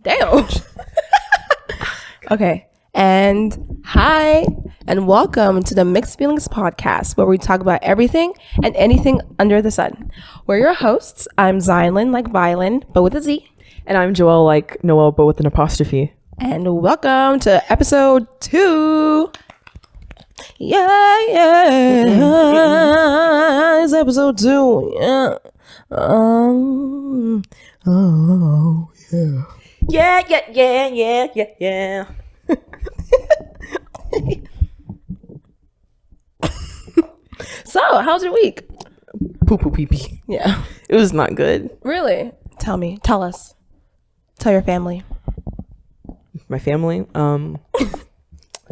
Damn. Okay. And hi, and welcome to the Mixed Feelings podcast, where we talk about everything and anything under the sun. We're your hosts. I'm Zionlyn, like violin, but with a Z. And I'm Joelle, like Noel, but with an apostrophe. And welcome to episode 2. Yeah. It's episode 2. Yeah. Oh, yeah. Yeah. So, how's your week? Poo pee pee. Yeah. It was not good. Really? Tell me. Tell us. Tell your family. My family,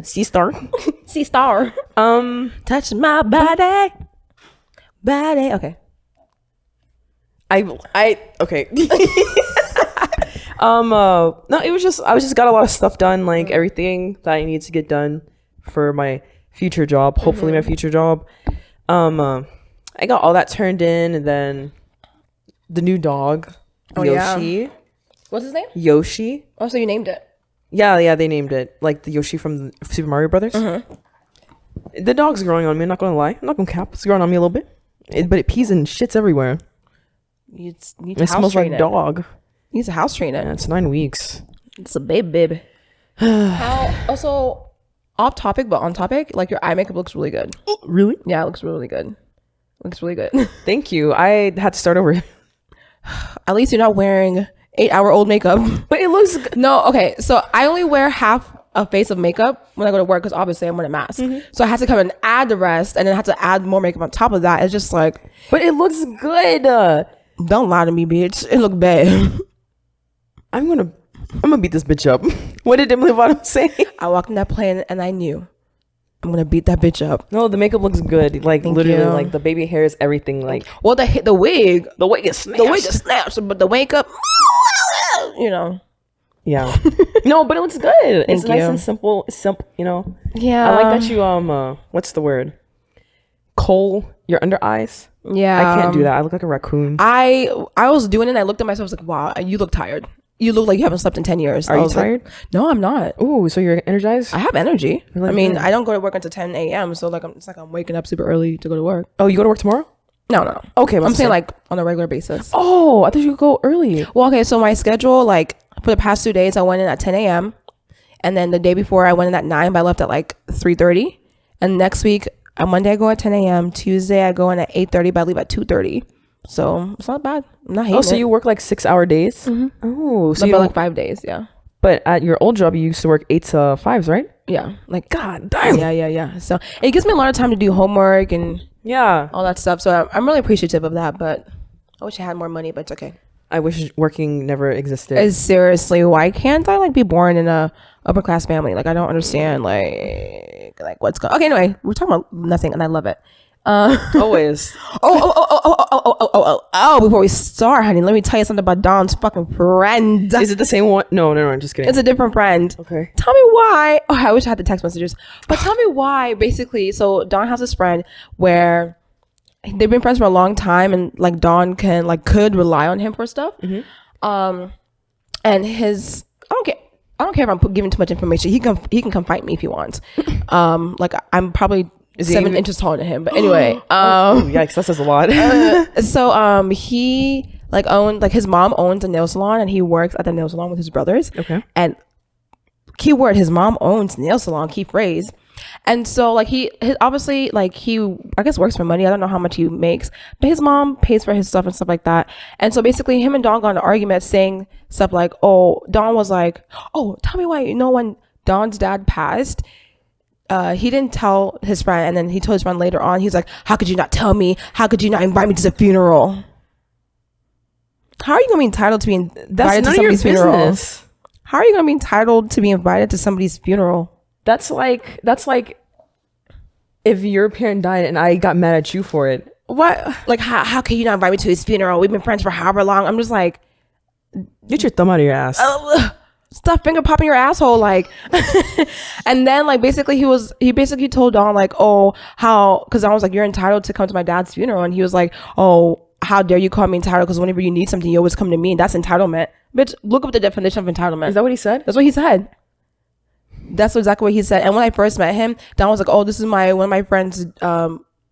C-Star. C-Star. Touch my body. Okay. Okay. No, it was just, I just got a lot of stuff done, like everything that I need to get done for my future job, hopefully my future job. I got all that turned in, and then the new dog, Yoshi. Yeah. What's his name? Yoshi. Oh, so you named it. Yeah, they named it like the Yoshi from the Super Mario Brothers. The dog's growing on me, I'm not gonna lie. I'm not gonna cap. It's growing on me a little bit. But it pees and shits everywhere. You need to It house smells train like it. dog. You need to house train it. Yeah, it's 9 weeks. It's a baby. Also, off topic, but on topic, like your eye makeup looks really good. Really? Yeah, it looks really good. Looks really good. Thank you. I had to start over. At least you're not wearing 8-hour-old makeup. But it looks good. No, okay. So I only wear half a face of makeup when I go to work because obviously I'm wearing a mask. So I had to come and add the rest, and then I had to add more makeup on top of that. It's just like, But it looks good. don't lie to me, bitch. It look bad. I'm gonna beat this bitch up. What did Emily Bottom say? I walked in that plane and I knew I'm gonna beat that bitch up. No, the makeup looks good. Like Thank literally, you. like the baby hairs, everything. Like Well, the wig, the way it snaps. the wig is snaps, but the makeup, you know. Yeah. No, but it looks good. It's Thank nice you. and simple. Simple, you know. Yeah. I like that you what's the word? Kohl your under eyes. Yeah. I can't do that. I look like a raccoon. I was doing it and I looked at myself, I was like, wow, you look tired. You look like you haven't slept in 10 years. Are I you was like, tired? no, I'm not. Ooh, so you're energized? I have energy. Like I mean, that. I don't go to work until 10 a.m. So like it's like I'm waking up super early to go to work. Oh, you go to work tomorrow? No. Okay, I'm saying like on a regular basis. Oh, I thought you could go early. Well, okay, so my schedule, like for the past 2 days, I went in at 10 a.m. And then the day before I went in at 9, but I left at like 3:30. And next week, on Monday I go at 10 a.m. Tuesday I go in at 8:30, but I leave at 2:30. So it's not bad. I'm not hating Oh, so it. you work like 6-hour days? Oh, so But you for like 5 days, yeah. But at your old job, you used to work 8 to 5s, right? Yeah. Like, God damn. yeah. So it gives me a lot of time to do homework and Yeah. all that stuff. So I'm really appreciative of that, but I wish I had more money, but it's okay. I wish working never existed. Seriously, why can't I like be born in a upper class family? Like I don't understand like what's going. Okay, anyway, we're talking about nothing, and I love it. Always. Oh! Before we start, honey, let me tell you something about Don's fucking friend. Is it the same one? No, I'm just kidding. It's a different friend. Okay. Tell me why. Oh, I wish I had the text messages. But tell me why. Basically, so Don has this friend where they've been friends for a long time, and like Don could rely on him for stuff. And his I don't care if I'm giving too much information. He can come fight me if he wants. Like I'm probably 7 inches taller than him, but anyway. Oh, yikes, that says a lot. So he like owned, like his mom owns a nail salon, and he works at the nail salon with his brothers. Okay. And keyword, his mom owns nail salon, key phrase. And so like he obviously like he I guess works for money. I don't know how much he makes, but his mom pays for his stuff and stuff like that. And so basically him and Don got in an argument saying stuff like, oh, Don was like, oh, tell me why, you know, when Don's dad passed, he didn't tell his friend, and then he told his friend later on, he's like, how could you not tell me? How could you not invite me to the funeral? How are you gonna be entitled to be invited to somebody's funeral? How are you gonna be entitled to be invited to somebody's funeral? That's like if your parent died and I got mad at you for it. What? Like, how can you not invite me to his funeral? We've been friends for however long. I'm just like, Get your thumb out of your ass. stop finger popping your asshole, like. And then like basically he basically told Don like, oh, how, because Don was like, you're entitled to come to my dad's funeral, and he was like, oh, how dare you call me entitled? Because whenever you need something, you always come to me, and that's entitlement. Bitch, look up the definition of entitlement. Is that what he said? That's what he said. That's exactly what he said. And when I first met him, Don was like, "Oh, this is one of my friends,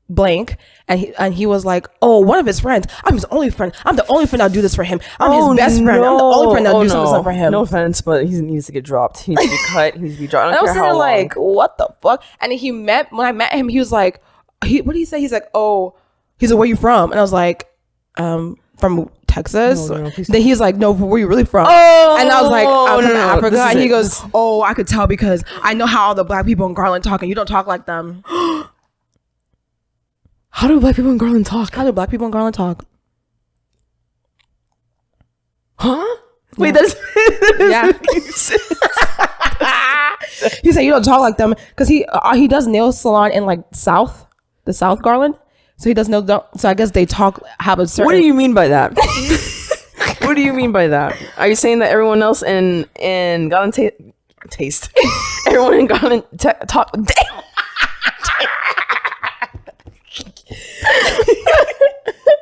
blank," and he was like, "Oh, one of his friends. I'm his only friend. I'm the only friend that'll do this for him. I'm his best friend. I'm the only friend that'll do something for him." No offense, but he needs to get dropped. He needs to be cut. He needs to be dropped. I don't care how long. Like, what the fuck? And when I met him, he was like, what did he say? He's like, "Oh," he's like, "Where you from?" And I was like, "From Texas." No, then he's like, "No, where you really from?" Oh, and I was like, "I'm from Africa." And he it. goes, "Oh, I could tell because I know how all the black people in Garland talk, and you don't talk like them." How do black people in Garland talk? How do black people in Garland talk? Huh? Wait, that's Yeah. He said you don't talk like them because he does nail salon in like the South Garland. So he does nail. So I guess they have a certain. What do you mean by that? What do you mean by that? Are you saying that everyone else in Garland taste? Everyone in Garland talk. Damn.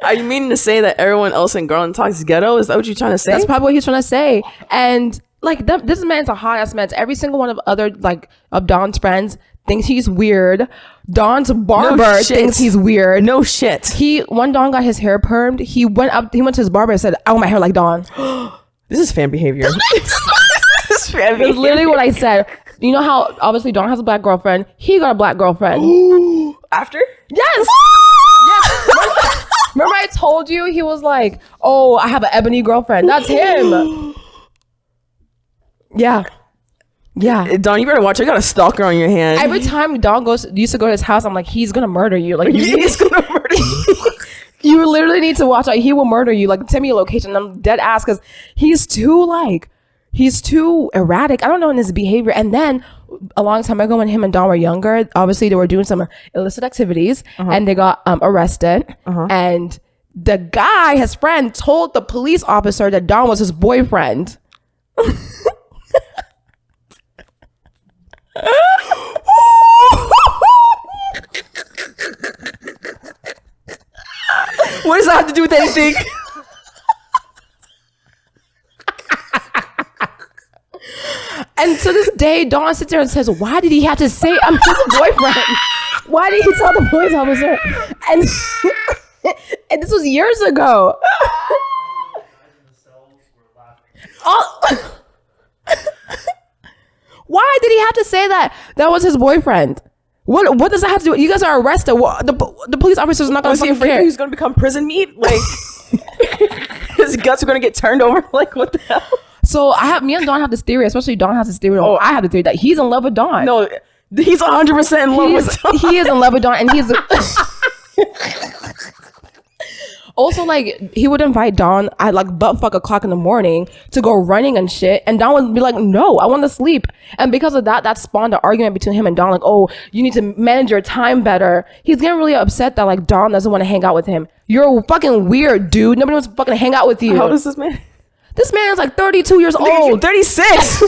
Are you meaning to say that everyone else in Garland talks ghetto? Is that what you're trying to say? That's probably what he's trying to say. And like this man's a hot ass man. Every single one of Don's friends thinks he's weird. Don's barber thinks he's weird. No shit. When Don got his hair permed, he went to his barber and said, "I want my hair like Don." This is fan behavior. That's literally what I said. You know how obviously Don has a black girlfriend. He got a black girlfriend. After? Yes. Yes. Remember I told you he was like, "Oh, I have an ebony girlfriend." That's him. Yeah. Yeah. Don, you better watch. I got a stalker on your hand. Every time Don used to go to his house, I'm like, he's gonna murder you. Like he's gonna murder you. You literally need to watch out. He will murder you. Like, send me a location. I'm dead ass because he's too erratic. I don't know in his behavior. And then a long time ago when him and Don were younger, obviously they were doing some illicit activities and they got arrested. And the guy, his friend, told the police officer that Don was his boyfriend. What does that have to do with anything? And to this day, Dawn sits there and says, "Why did he have to say I'm his boyfriend? Why did he tell the police officer?" And this was years ago. Why did he have to say that was his boyfriend? What does that have to do? You guys are arrested. The police officer's not going to fucking care. He's going to become prison meat? Like, his guts are going to get turned over? Like, what the hell? So me and Dawn have this theory, especially Dawn has this theory. Oh, I have the theory that he's in love with Dawn. No, he's 100% in love with Dawn. He is in love with Dawn, and he's also like he would invite Dawn at like butt fuck o'clock in the morning to go running and shit, and Dawn would be like, "No, I want to sleep." And because of that spawned an argument between him and Dawn. Like, "Oh, you need to manage your time better." He's getting really upset that like Dawn doesn't want to hang out with him. You're fucking weird, dude. Nobody wants to fucking hang out with you. How old is this man? This man is like 32 years old. 36.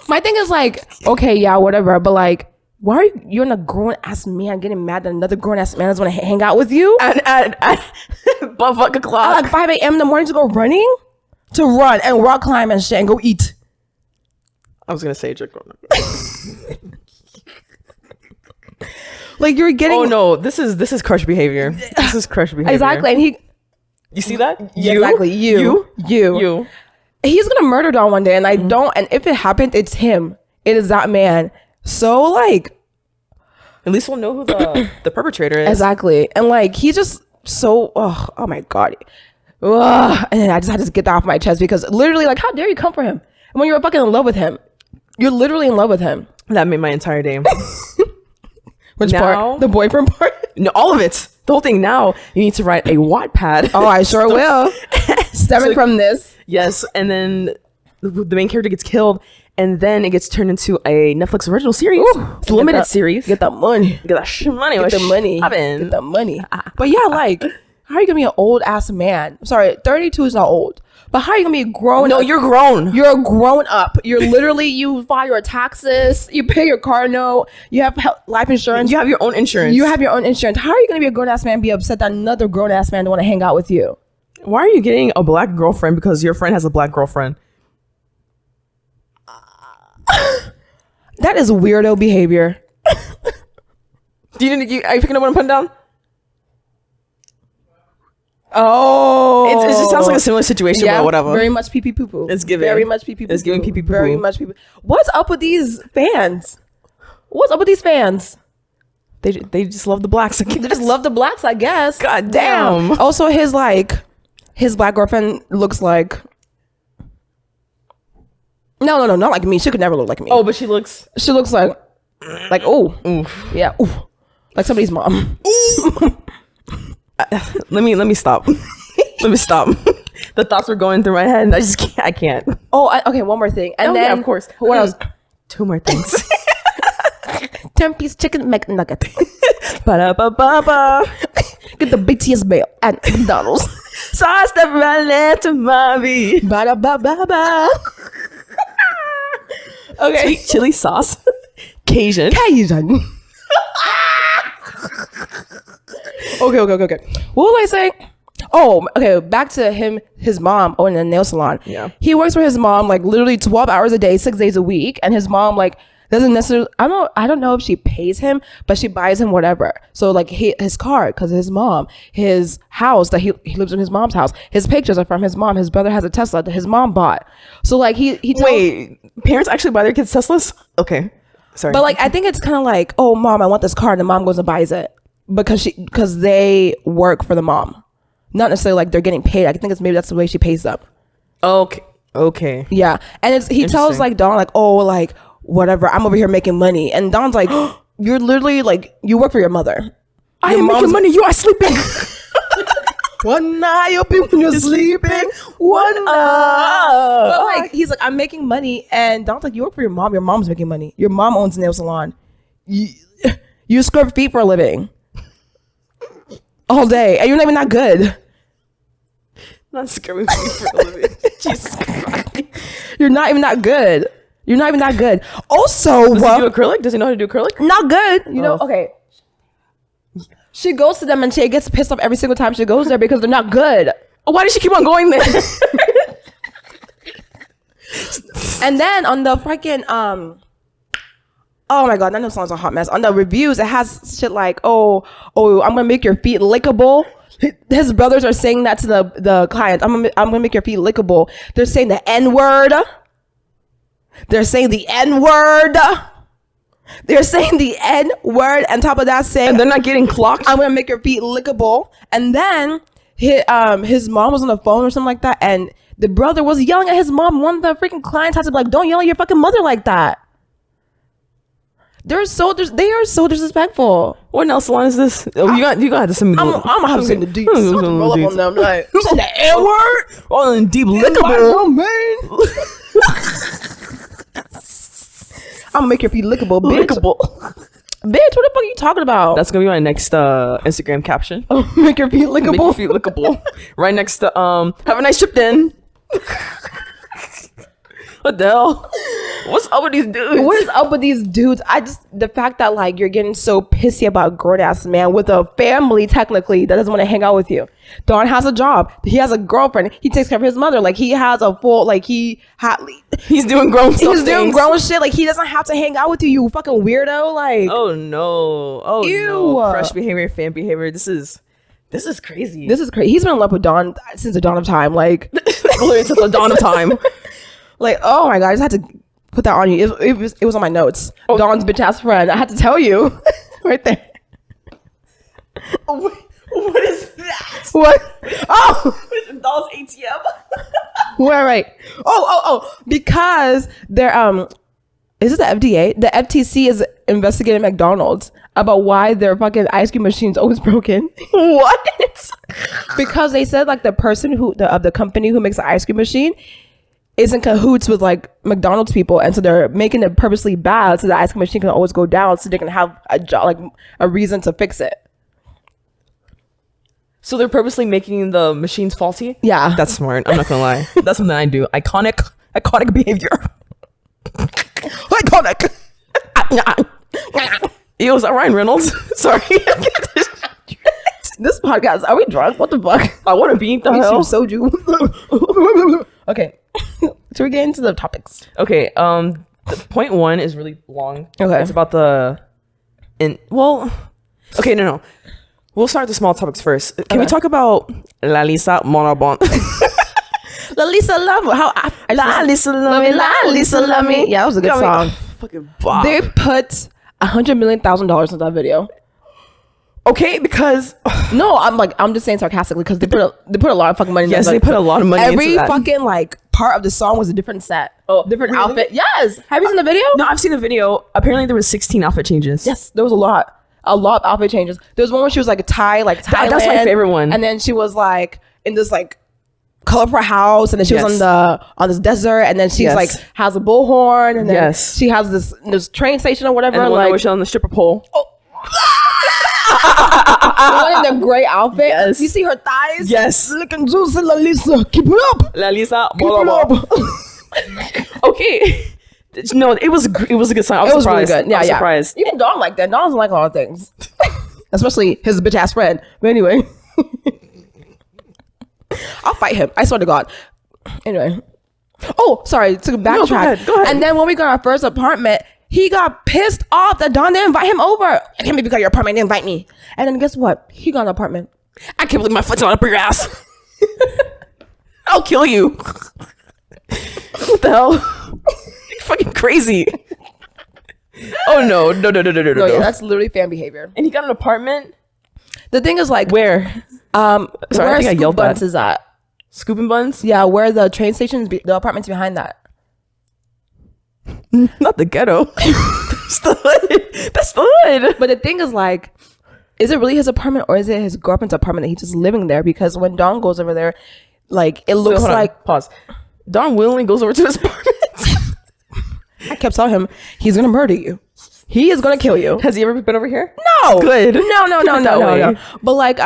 My thing is like, okay, yeah, whatever, but like, why are you're a grown ass man getting mad that another grown ass man doesn't want to hang out with you at butt fuck o'clock at like 5 a.m. in the morning to go running, to run and rock climb and shit and go eat? I was gonna say jerk. Like you're getting. Oh no, this is crush behavior. This is crush behavior. Exactly, and you see that? Exactly. You. He's gonna murder Dawn one day, and I don't. And if it happened, it's him. It is that man. So like, at least we'll know who the perpetrator is. Exactly, and like he's just so. Oh my god. Ugh. And I just had to get that off my chest because literally, like, how dare you come for him? And when you're fucking in love with him, you're literally in love with him. That made my entire day. Which part? The boyfriend part? No, all of it. The whole thing. Now you need to write a Wattpad. Oh, I sure will. Stemming from this. Yes, and then the main character gets killed, and then it gets turned into a Netflix original series. Ooh, it's a limited series. Get that money. Get that money. Get the money. Get the money. But yeah, like, how are you gonna be an old ass man? Sorry, 32 is not old, But how are you gonna be grown? No, you're grown. You're grown up. You're literally, you file your taxes, you pay your car note, you have life insurance. You have your own insurance. You have your own insurance. How are you gonna be a grown ass man and be upset that another grown ass man don't want to hang out with you? Why are you getting a black girlfriend because your friend has a black girlfriend? That is weirdo behavior. Are you picking up what I'm putting down? Oh, It just sounds like a similar situation, but whatever. Very much pee pee poo poo. It's giving. Very much pee pee poo poo. It's giving pee pee poo poo. Very much pee pee. What's up with these fans? What's up with these fans? They just love the blacks. They just love the blacks, I guess. God damn. Also, his black girlfriend looks like. No, not like me. She could never look like me. Oh, but she looks like oh, oof. Yeah, oof. Like somebody's mom. Let me stop. Let me stop. The thoughts were going through my head, and I can't. Oh, okay. One more thing, and then yeah, of course. What else? 2 more things. 10-piece chicken McNugget. Ba-da-ba-ba-ba. Get the BTS meal at McDonald's. Sauce that right left to mommy. Ba-da-ba-ba-ba. Okay. Sweet chili sauce. Cajun. Okay. What was I saying? Oh, okay. Back to his mom owning a nail salon. Yeah. He works for his mom like literally 12 hours a day, 6 days a week, and his mom like doesn't necessarily. I don't know if she pays him, but she buys him whatever. So like his car because of his mom, his house that he lives in his mom's house. His pictures are from his mom. His brother has a Tesla that his mom bought. So like he wait, parents actually buy their kids Teslas? Okay, sorry. But like I think it's kind of like, oh mom, I want this car, and the mom goes and buys it because they work for the mom, not necessarily like they're getting paid. I think it's maybe that's the way she pays them. Okay. Yeah, and he tells like Dawn like, oh like whatever, I'm over here making money, and Dawn's like, you're literally like you work for your mother. I am making money. You are sleeping. One eye open when you're sleeping. One eye. But like he's like, I'm making money, and Dawn's like, you work for your mom. Your mom's making money. Your mom owns a nail salon. You scrub feet for a living. All day, and you're not even that good. Not scrubbing feet for a living. Jesus Christ. You're not even that good. Also, Does he do acrylic? Does he know how to do acrylic? Not good. You know, okay. She goes to them and she gets pissed off every single time she goes there because they're not good. Why does she keep on going there? And then on the freaking oh my god, that new song's a hot mess. On the reviews, it has shit like, oh, I'm gonna make your feet lickable. His brothers are saying that to the clients. I'm gonna make your feet lickable. They're saying the N-word. They're saying the N-word. They're saying the N-word. On top of that, saying, and they're not getting clocked. I'm gonna make your feet lickable. And then his mom was on the phone or something like that, and the brother was yelling at his mom. One of the freaking clients had to be like, don't yell at your fucking mother like that. They are so disrespectful. What nail salon is this? Oh, you gotta have to send me. I'm gonna have to send the deep. Roll up on them like, you said the N word? All in deep lickable. I'm gonna make your feet lickable, bitch. Bitch, what the fuck are you talking about? That's gonna be my next Instagram caption. Oh, make your feet lickable. Make your feet lickable. Right next to have a nice trip then. What the hell? What's up with these dudes? What is up with these dudes? The fact that like you're getting so pissy about a grown ass man with a family technically that doesn't want to hang out with you. Don has a job. He has a girlfriend. He takes care of his mother. Like he has a full he's doing grown stuff. He's doing grown shit. Like he doesn't have to hang out with you. You fucking weirdo. Like oh no. Ew. No. Fresh behavior, fan behavior. This is crazy. This is crazy. He's been in love with Dawn since the dawn of time. Like literally since the dawn of time. Like, oh my god, I just had to put that on you. It was on my notes. Oh. Dawn's bitch ass friend. I had to tell you. Right there. Oh, what is that? What? Oh! Dawn's ATM. Right. Oh. Because they're is it the FDA? The FTC is investigating McDonald's about why their fucking ice cream machine's always broken. What? Because they said like the person of the company who makes the ice cream machine is in cahoots with like McDonald's people, and so they're making it purposely bad so the ice cream machine can always go down, so they can have a job, like a reason to fix it. So they're purposely making the machines faulty? Yeah. That's smart. I'm not gonna lie. That's something I do. Iconic behavior. Iconic. Yo, is that Ryan Reynolds? Sorry. This podcast, are we drunk? What the fuck? I want to beat the hell. Soju. Okay. So we get into the topics. Okay. Point 1 is really long. Okay. It's about okay, no. We'll start the small topics first. Can we talk about La Lisa Monabon? La Lisa love how La Lisa love me, La Lisa love me. Yeah, that was a good song. Fucking bop. They put $100 million into that video. Okay, because No, I'm just saying sarcastically because they put a lot of fucking money. yes, into they put a lot of money every into that. fucking like part of the song was a different set. Different really? outfit. Yes. Have you seen the video? No, I've seen the video. Apparently, there was 16 outfit changes. Yes, there was a lot of outfit changes. There was one where she was like a Thailand. That's my favorite one. And then she was like in this like colorful house, and then she was on this desert, and then she's like has a bullhorn, and then she has this train station or whatever. And the like one she's on the stripper pole. the one in the gray outfit. Yes. You see her thighs? Yes. Looking juicy, La Lisa. Keep it up. La Lisa. Keep it up. Okay. No, it was a good song. I was It was surprised. really good. Yeah, I was surprised. Even Don like that. Don doesn't like a lot of things, especially his bitch ass friend. But anyway, I'll fight him. I swear to God. Anyway. Oh, sorry. To backtrack. Go ahead. And then when we got our first apartment, he got pissed off that Don didn't invite him over. I can't believe you got your apartment and didn't invite me. And then guess what? He got an apartment. I can't believe my foot's not up your ass. I'll kill you. What the hell? You're fucking crazy. Oh no. No, yeah, that's literally fan behavior. And he got an apartment? The thing is like Where? Sorry, I think I yelled Buns that. is at. Scoop and Buns? Yeah, where the train station is, the apartment's behind that. Not the ghetto. That's the hood. That's the hood. But the thing is like, is it really his apartment or is it his girlfriend's apartment that he's just living there? Because when Don goes over there, like it looks Hold on. like Pause. Don willingly goes over to his apartment. I kept telling him he's gonna murder you. He is gonna kill you. Has he ever been over here? No. Good. No. But like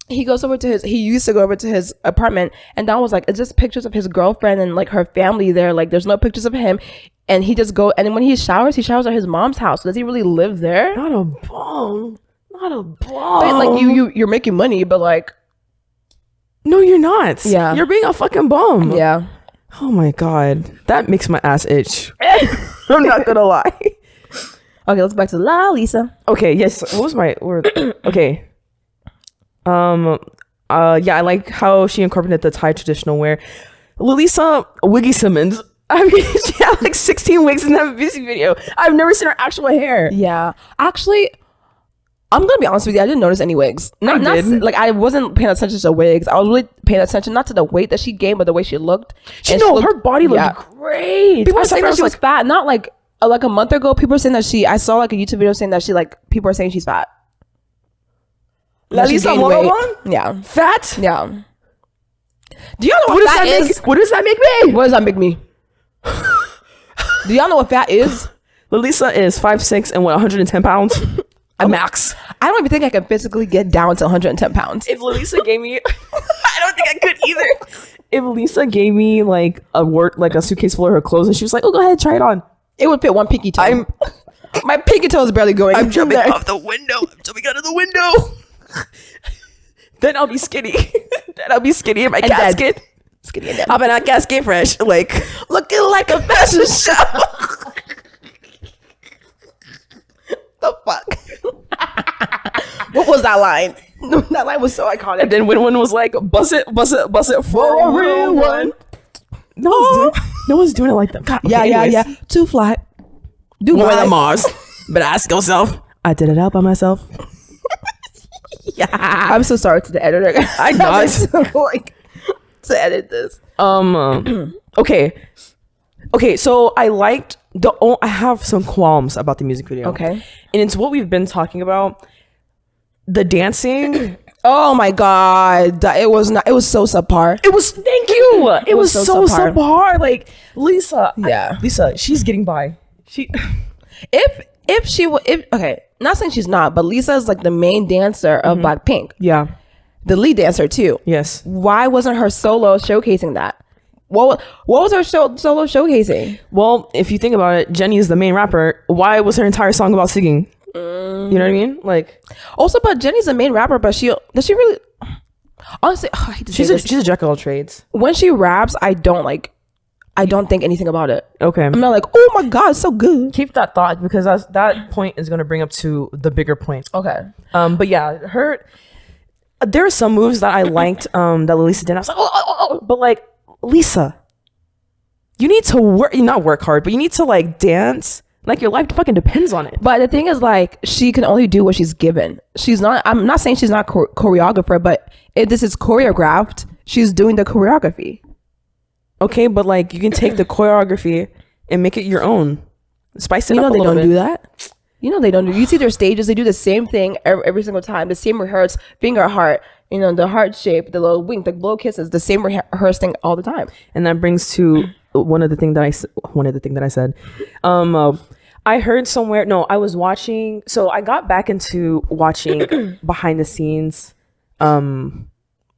he goes over to he used to go over to his apartment, and Don was like, it's just pictures of his girlfriend and like her family there. Like there's no pictures of him. And he just and then when he showers at his mom's house. Does he really live there? Not a bum. But, like you're making money, but like no, you're not. Yeah. You're being a fucking bum. yeah. Oh my god. That makes my ass itch. I'm not gonna lie. Okay, let's back to La Lisa. Okay, yes. What was my word? Okay. Yeah, I like how she incorporated the Thai traditional wear. Lalisa Wiggy Simmons. I mean, she had like 16 wigs in that music video. I've never seen her actual hair. Yeah. Actually, I'm gonna be honest with you. I didn't notice any wigs. Like I wasn't paying attention to wigs. I was really paying attention not to the weight that she gained, but the way she looked. And her body looked great. People were saying that she was fat. Not like a month ago. People were saying that I saw like a YouTube video saying that she like people are saying she's fat. Lalisa Morobon? Yeah. Fat? Yeah. Do y'all know what fat is? What does that make me? What does that make me? Do y'all know what fat is? Lalisa is 5'6" and 110 pounds. A max. I don't even think I can physically get down to 110 pounds. If Lalisa gave me, I don't think I could either. If Lisa gave me like a suitcase full of her clothes and she was like, "Oh, go ahead, try it on," it would fit one pinky toe. My pinky toe is barely going. I'm jumping off the window. I'm jumping out of the window. Then I'll be skinny. In my casket. Skinny and dead. Hopping out casket fresh, like Looking like a fashion show. The fuck? What was that line? That line was so iconic. And then when one was like, "Bust it for a real one." No one's doing it like that. God, okay, Yeah. Too fly. Do More fly. than Mars. But ask yourself, I did it out by myself. Yeah. I'm so sorry to the editor. I not to edit this. Okay, so I liked I have some qualms about the music video. Okay. And it's what we've been talking about. The dancing. Oh my god. It was so subpar. It was It was so subpar. Like Lisa. Yeah. Lisa, she's getting by. If not saying she's not, but Lisa is like the main dancer of BlackPink. Yeah. the lead dancer too. Yes. Why wasn't her solo showcasing that? What was her solo showcasing? Well, if you think about it, Jenny is the main rapper. Why was her entire song about singing? You know what I mean? Like, also, but Jenny's the main rapper, but does she really? Honestly, I hate to say this. She's a jack of all trades. When she raps, I don't think anything about it. Okay. I'm not like, oh my god, it's so good. Keep that thought, because that point is going to bring up to the bigger point. Okay. But yeah, there are some moves that I liked that Lisa did. I was like, oh. But like, Lisa, you need to not work hard, but you need to like dance like your life fucking depends on it. But the thing is, like, she can only do what she's given. I'm not saying she's not choreographer, but if this is choreographed, she's doing the choreography. Okay, but like, you can take the choreography and make it your own. Spice it up a little bit. They don't do that. You know they don't do. You see their stages, they do the same thing every single time. The same rehearse, finger heart, the heart shape, the little wink, the blow kisses, the same rehearse thing all the time. And that brings to one of the thing that I said. I heard somewhere. No, I was watching. So I got back into watching behind the scenes,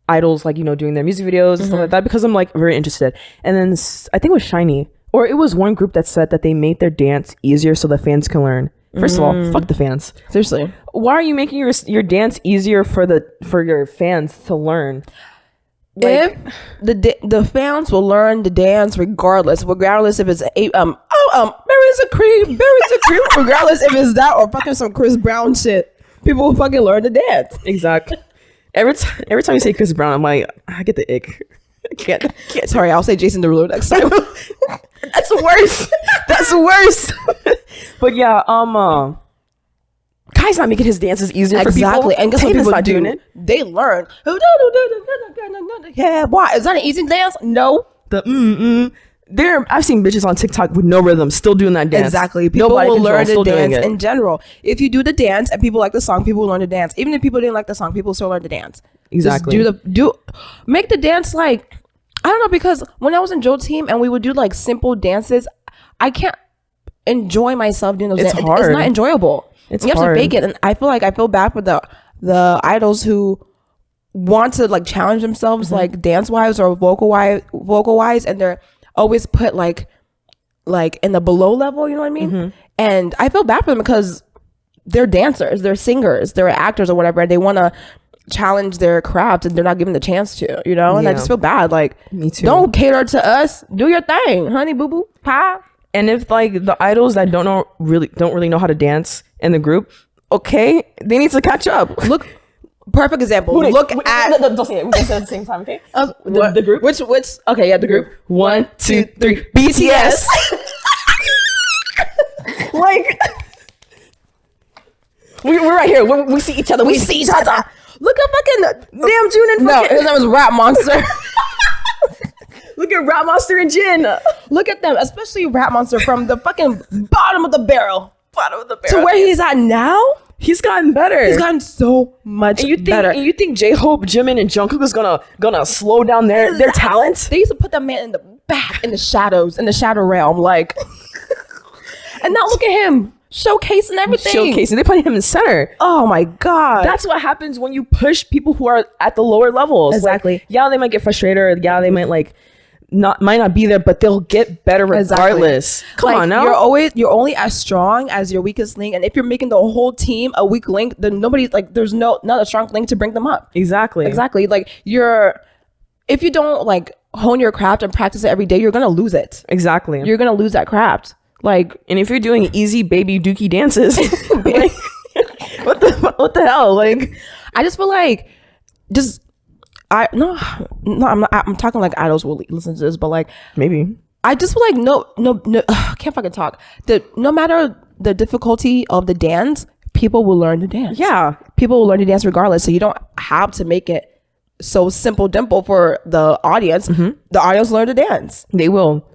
idols, like, doing their music videos and stuff like that, because I'm like very interested. And then I think it was Shiny, or it was one group that said that they made their dance easier so the fans can learn. First of all, fuck the fans. Seriously. Why are you making your dance easier for your fans to learn? Like, if the fans will learn the dance regardless if it's berries and cream, regardless if it's that or fucking some Chris Brown shit, people will fucking learn the dance. Exactly. Every time you say Chris Brown, I'm like, I get the ick. I can't. Sorry, I'll say Jason Derulo next time. That's worse. That's worse. But yeah, Kai's not making his dances easier for people. Exactly. And guess what people not do? doing it. They learn. Yeah, why? Is that an easy dance? No. I've seen bitches on TikTok with no rhythm still doing that dance. Exactly. People will learn the dance in general. If you do the dance and people like the song, people will learn the dance. Even if people didn't like the song, people still learn the dance. Exactly. Just make the dance like, I don't know, because when I was in Joe's team and we would do like simple dances, I can't enjoy myself doing those dances. Hard. It's not enjoyable. You have to fake it. And I feel bad for the idols who want to like challenge themselves like dance wise or vocal wise, and they're always put like in the below level, you know what I mean? And I feel bad for them because they're dancers, they're singers, they're actors or whatever, and they want to challenge their craft and they're not given the chance to, and I just feel bad. Like, me too. Don't cater to us, do your thing, honey boo boo pie. And if like the idols that don't really know how to dance in the group, okay, they need to catch up. Look, perfect example. Don't say it. We can say it at the same time, okay? The group. Which? Okay, yeah, the group. 1, 2, 3. BTS. Like, we're right here. We see each other. We see each other. Look at fucking damn June and no, his name was Rap Monster. Look at Rap Monster and Jin. Look at them, especially Rap Monster from the fucking bottom of the barrel to where he's at now. He's gotten better. He's gotten so much better. And you think J-Hope, Jimin, and Jungkook is gonna slow down their talent? They used to put that man in the back, in the shadows, in the shadow realm, like. And now look at him showcasing everything. They put him in center. Oh my god. That's what happens when you push people who are at the lower levels. Exactly. Like, yeah, they might get frustrated. Or, yeah, they might might not be there, but they'll get better regardless. Exactly. Come on now. You're only as strong as your weakest link, and if you're making the whole team a weak link, then nobody's like, there's not a strong link to bring them up. Exactly. Like if you don't like hone your craft and practice it every day, you're gonna lose it. Exactly. You're gonna lose that craft. Like, and if you're doing easy baby dookie dances, like, what the hell? Like, I just feel like I'm talking like idols will listen to this, but like maybe I just feel like no I can't fucking talk. No matter the difficulty of the dance, people will learn to dance. Yeah, people will learn to dance regardless. So you don't have to make it so simple dimple for the audience. The audience learn to dance. They will.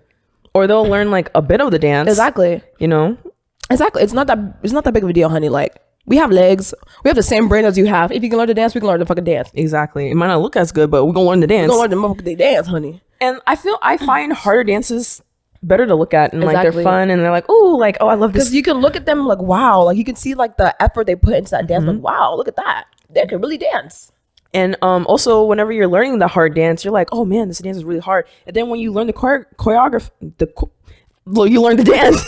Or they'll learn like a bit of the dance. Exactly. Exactly. It's not that big of a deal, honey. Like, we have legs. We have the same brain as you have. If you can learn to dance, we can learn to fucking dance. Exactly. It might not look as good, but we're gonna learn to dance. We're gonna learn to dance, honey. And I find harder dances better to look at, and like they're fun, and they're like, oh, I love this. Because you can look at them like, wow, like you can see like the effort they put into that dance. Like, wow, look at that. They can really dance. And also, whenever you're learning the hard dance, you're like, oh man, this dance is really hard. And then when you learn the choreography, you learn the dance,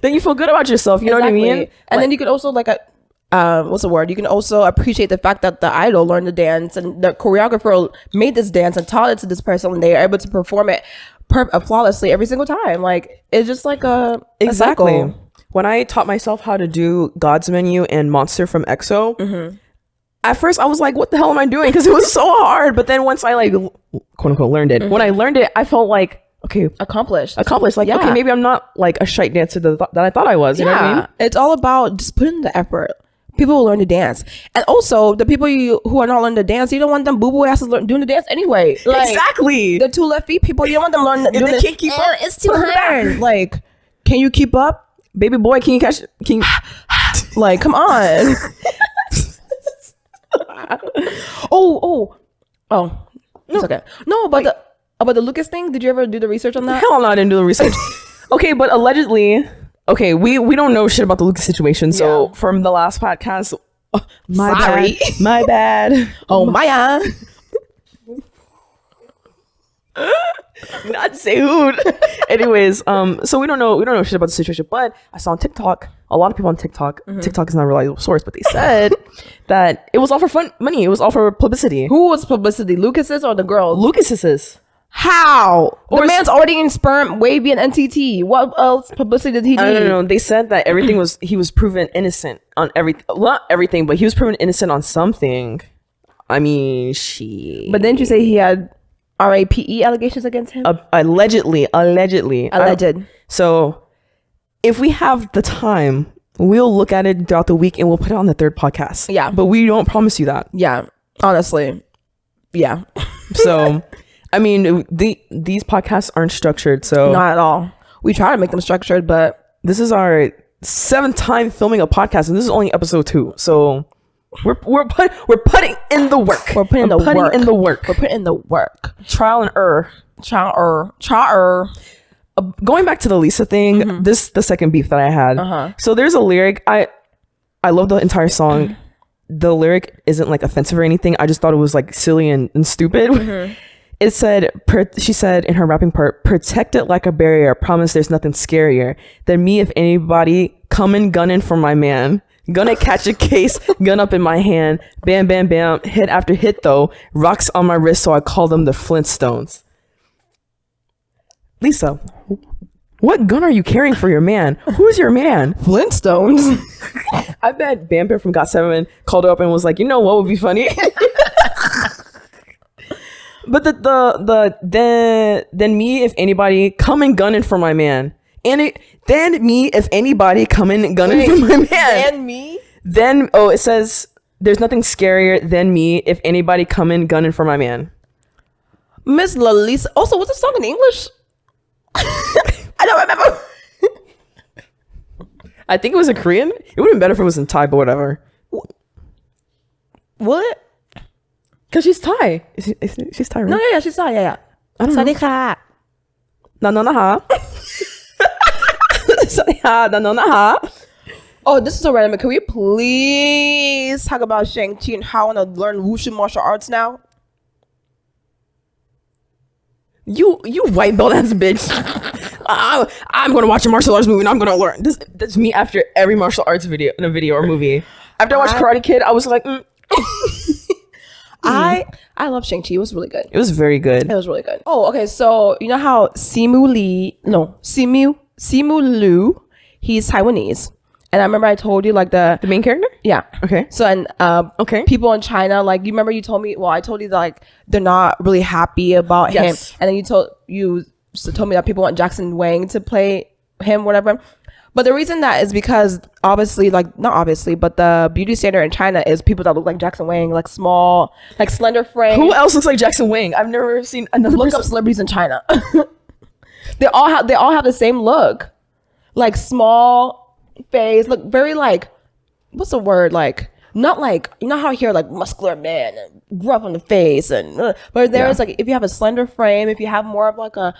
then you feel good about yourself. You know what I mean? And then you could also like what's the word? You can also appreciate the fact that the idol learned the dance and the choreographer made this dance and taught it to this person, and they are able to perform it flawlessly every single time. Like it's just like a cycle. When I taught myself how to do God's Menu and Monster from EXO, at first I was like, what the hell am I doing? Because it was so hard. But then once I like quote unquote learned it, when I learned it, I felt like, okay, accomplished. Like, okay, maybe I'm not like a shite dancer that I thought I was. You know what I mean? It's all about just putting in the effort. People will learn to dance. And also the people who are not learning to dance, you don't want them boo-boo asses doing the dance anyway. Like, exactly. The 2 left feet people, you don't want them learning if they can't keep up, it's too hard. Like, can you keep up? Baby boy, can you catch like, come on. oh, it's okay. No, but about the Lucas thing, did you ever do the research on that? Hell no, I didn't do the research. Okay, but allegedly, okay, we don't know shit about the Lucas situation. So from the last podcast, my bad. Oh my not say who. Anyways, so we don't know shit about the situation, but I saw on TikTok, a lot of people on TikTok, TikTok is not a reliable source, but they said that it was all for fun money. It was all for publicity. Who was publicity? Lucas's or the girls? Lucas's. How? The man's already in sperm, wavy, and NTT. What else publicity did he do? I don't know. They said that he was proven innocent on not everything, but he was proven innocent on something. I mean, But didn't you say he had RAPE allegations against him? Allegedly. So if we have the time, we'll look at it throughout the week and we'll put it on the 3rd podcast. Yeah. But we don't promise you that. Yeah. Honestly. Yeah. So, I mean, these podcasts aren't structured. So not at all. We try to make them structured, but this is our 7th time filming a podcast, and this is only episode 2. So we're putting in the work. We're putting in the work. We're putting in the work. Trial and error. Going back to the Lisa thing, this the second beef that I had. So there's a lyric. I love the entire song. The lyric isn't like offensive or anything. I just thought it was like silly and stupid. It said, she said in her rapping part, protect it like a barrier. Promise there's nothing scarier than me if anybody coming gunning for my man. Gonna catch a case, gun up in my hand. Bam, bam, bam. Hit after hit though. Rocks on my wrist, so I call them the Flintstones. Lisa, what gun are you carrying for your man? Who's your man? Flintstones? I bet Bam Bam from Got7 called her up and was like, you know what would be funny? But then me if anybody coming gunning for my man, then me if anybody coming gunning for my man. Then me. Then it says there's nothing scarier than me if anybody coming gunning for my man. Miss Lalisa. Also, what's the song in English? I don't remember. I think it was in Korean. It would have been better if it was in Thai, but whatever. What? Because she's Thai. She's Thai, right? No, yeah, she's Thai. Yeah. I don't know. Sadika. Na. Oh, this is so random. Can we please talk about Shang-Chi and how I want to learn wushu martial arts now? You white belt ass bitch. I'm gonna watch a martial arts movie and I'm gonna learn. That's me after every martial arts video or movie. After I watched Karate Kid, I was like, I love Shang-Chi. It was really good. It was very good. It was really good. Oh, okay. So you know how Simu Liu, he's Taiwanese. And I remember I told you like the main character? Yeah. Okay. So and okay. People in China, like you remember you told me, well, I told you that like they're not really happy about him. And then you told me that people want Jackson Wang to play him, whatever. But the reason that is because obviously, like not obviously, but the beauty standard in China is people that look like Jackson Wang, like small, like slender frame. Who else looks like Jackson Wang? I've never seen another look up celebrities in China. They all have the same look, like small face, look very like, what's the word, like not like, you know how here like muscular man and gruff on the face and but there's like if you have a slender frame, if you have more of like a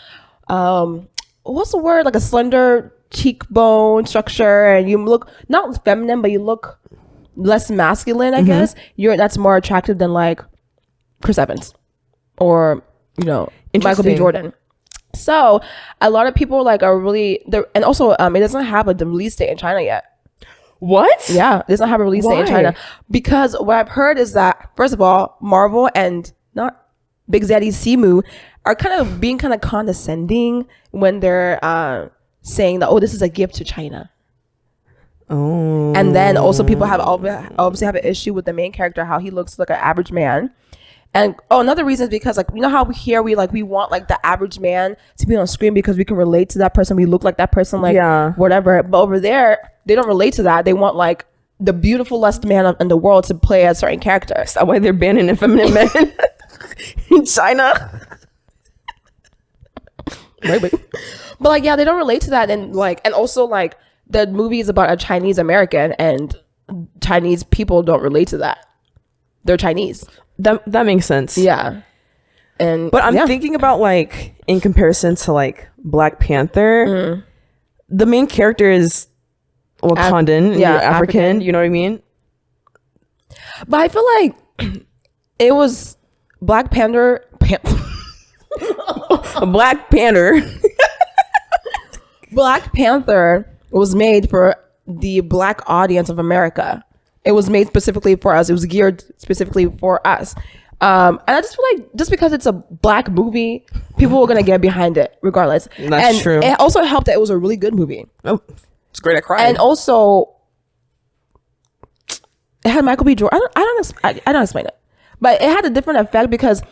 what's the word, like a slender cheekbone structure and you look not feminine but you look less masculine, I guess that's more attractive than like Chris Evans or Michael B. Interesting. Jordan. So a lot of people like are really there, and also it doesn't have a release date in China yet. What? Yeah, it doesn't have a release date in Why? China because what I've heard is that first of all, Marvel and not Big Zaddy Simu are kind of being kind of condescending when they're saying that this is a gift to China. Oh. And then also people have obviously have an issue with the main character, how he looks like an average man. And another reason is because like how here we want like the average man to be on screen because we can relate to that person, we look like that person, like whatever. But over there they don't relate to that. They want like the beautifulest man in the world to play a certain character. Is that why they're banning effeminate men in China? Wait. But like they don't relate to that, and also like the movie is about a Chinese American, and Chinese people don't relate to that. They're Chinese. That makes sense. Yeah. But I'm thinking about like in comparison to like Black Panther, the main character is Wakandan, African. You know what I mean? But I feel like it was Black Panther. Black Panther. Black Panther was made for the Black audience of America. It was made specifically for us. It was geared specifically for us. And I just feel like just because it's a Black movie, people were going to get behind it regardless. That's true. It also helped that it was a really good movie. Oh, it's great. I cried. And also, it had Michael B. Jordan. I don't explain it. But it had a different effect because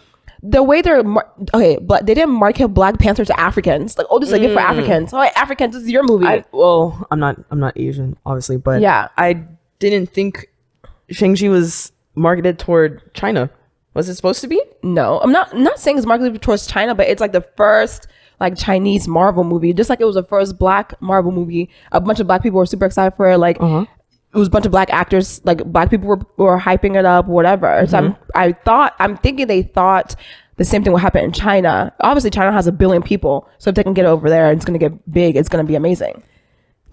the way but they didn't market Black Panther to Africans. Like, this is a gift for Africans. Africans, this is your movie. I'm not Asian, obviously, but I didn't think Shang-Chi was marketed toward China. Was it supposed to be? No, I'm not saying it's marketed towards China, but it's like the first like Chinese Marvel movie. Just like it was the first Black Marvel movie. A bunch of Black people were super excited for it. Like it was a bunch of Black actors. Like Black people were hyping it up, whatever. So I'm thinking they thought the same thing would happen in China. Obviously, China has 1 billion people, so if they can get over there, it's gonna get big. It's gonna be amazing.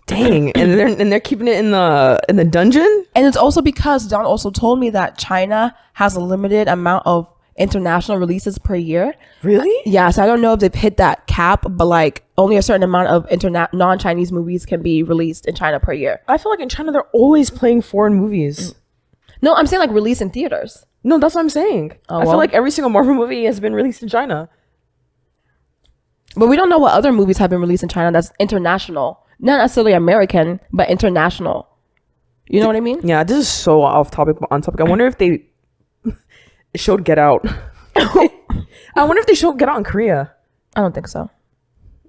Dang, and they're keeping it in the dungeon. And it's also because Don also told me that China has a limited amount of international releases per year. Really? Yeah, so I don't know if they've hit that cap, but like only a certain amount of non-Chinese movies can be released in China per year. I feel like in China they're always playing foreign movies. No, I'm saying like release in theaters. No, that's what I'm saying. I feel like every single Marvel movie has been released in China. But we don't know what other movies have been released in China that's international. Not necessarily American, but international. You know what I mean? Yeah, this is so off topic, but on topic. I wonder if they showed Get Out. I wonder if they showed Get Out in Korea. I don't think so.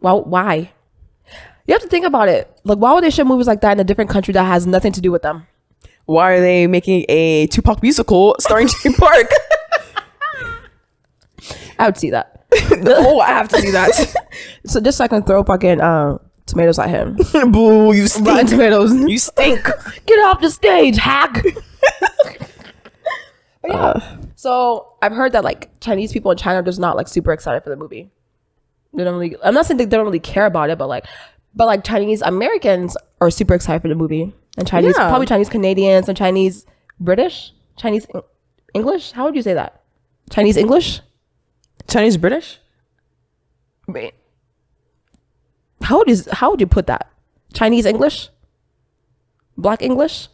Well, why? You have to think about it. Like, why would they show movies like that in a different country that has nothing to do with them? Why are they making a Tupac musical starring Jay Park? I would see that. Oh, I have to see that. So just so I can throw fucking tomatoes at him. Boo, you stink. Rotten tomatoes. You stink. Get off the stage, hack. But yeah. So I've heard that like Chinese people in China are just not like super excited for the movie. They don't really. I'm not saying they don't really care about it, but like Chinese Americans are super excited for the movie, and probably Chinese Canadians and Chinese British, Chinese English. How would you say that? Chinese English. Chinese British. Wait. How would you put that? Chinese English? Black English?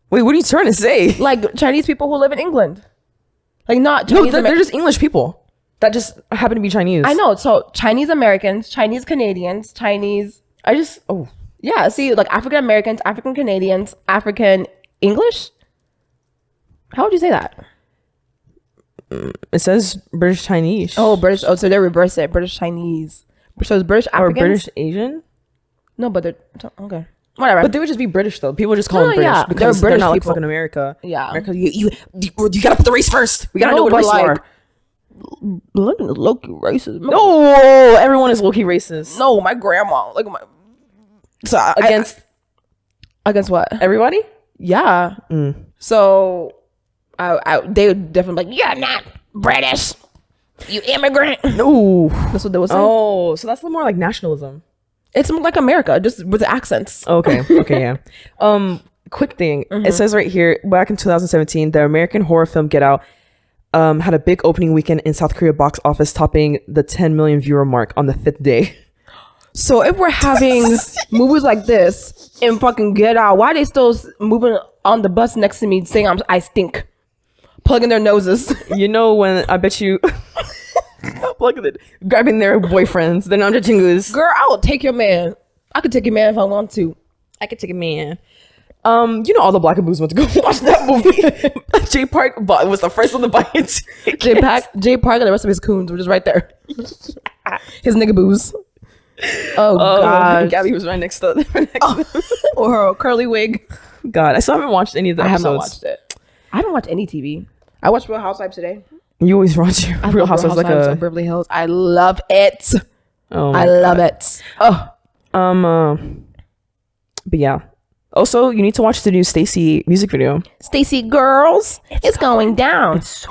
Wait, what are you trying to say? Like Chinese people who live in England. Like not Chinese. No, they're just English people that just happen to be Chinese. I know. So Chinese Americans, Chinese Canadians, Chinese. Yeah. See, like African Americans, African Canadians, African English. How would you say that? It says British Chinese. Oh, British. Oh, so they reverse it. British Chinese. So it's British Africans? Or British Asian? No, but they're okay. Whatever. But they would just be British though. People just call them British because they're they're not like people. fucking America. Yeah. America, you gotta put the race first. We gotta know what race you are. London is low-key racist. No, everyone is low-key racist. No, my grandma. Like my. So against what? Everybody? Yeah. So, they would definitely be like, "You're not British, you immigrant." No, that's what they would say. Oh, so that's a little more like nationalism. It's like America, just with the accents. Okay, yeah. Quick thing. It says right here, back in 2017, the American horror film Get Out had a big opening weekend in South Korea box office, topping the 10 million viewer mark on the 5th day. So if we're having movies like this and fucking Get Out, why are they still moving on the bus next to me saying I stink? Plugging their noses. You know when I bet you plugging it, grabbing their boyfriends, their non-chingus. Girl, I will take your man. I could take your man if I want to. I could take a man. You know all the black and blues went to go watch that movie. Jay Park was the first one to buy it. Jay Park and the rest of his coons were just right there. His nigga boos. Oh god. Gabby was right next to or her curly wig. God, I still haven't watched any of the episodes. I haven't watched it. I haven't watched any TV. I watched Real Housewives today. You always watch Real Housewives like a of Beverly Hills. I love it. Oh, I love it. Oh. But yeah. Also, you need to watch the new Stacy music video. Stacy Girls, it's going down. It's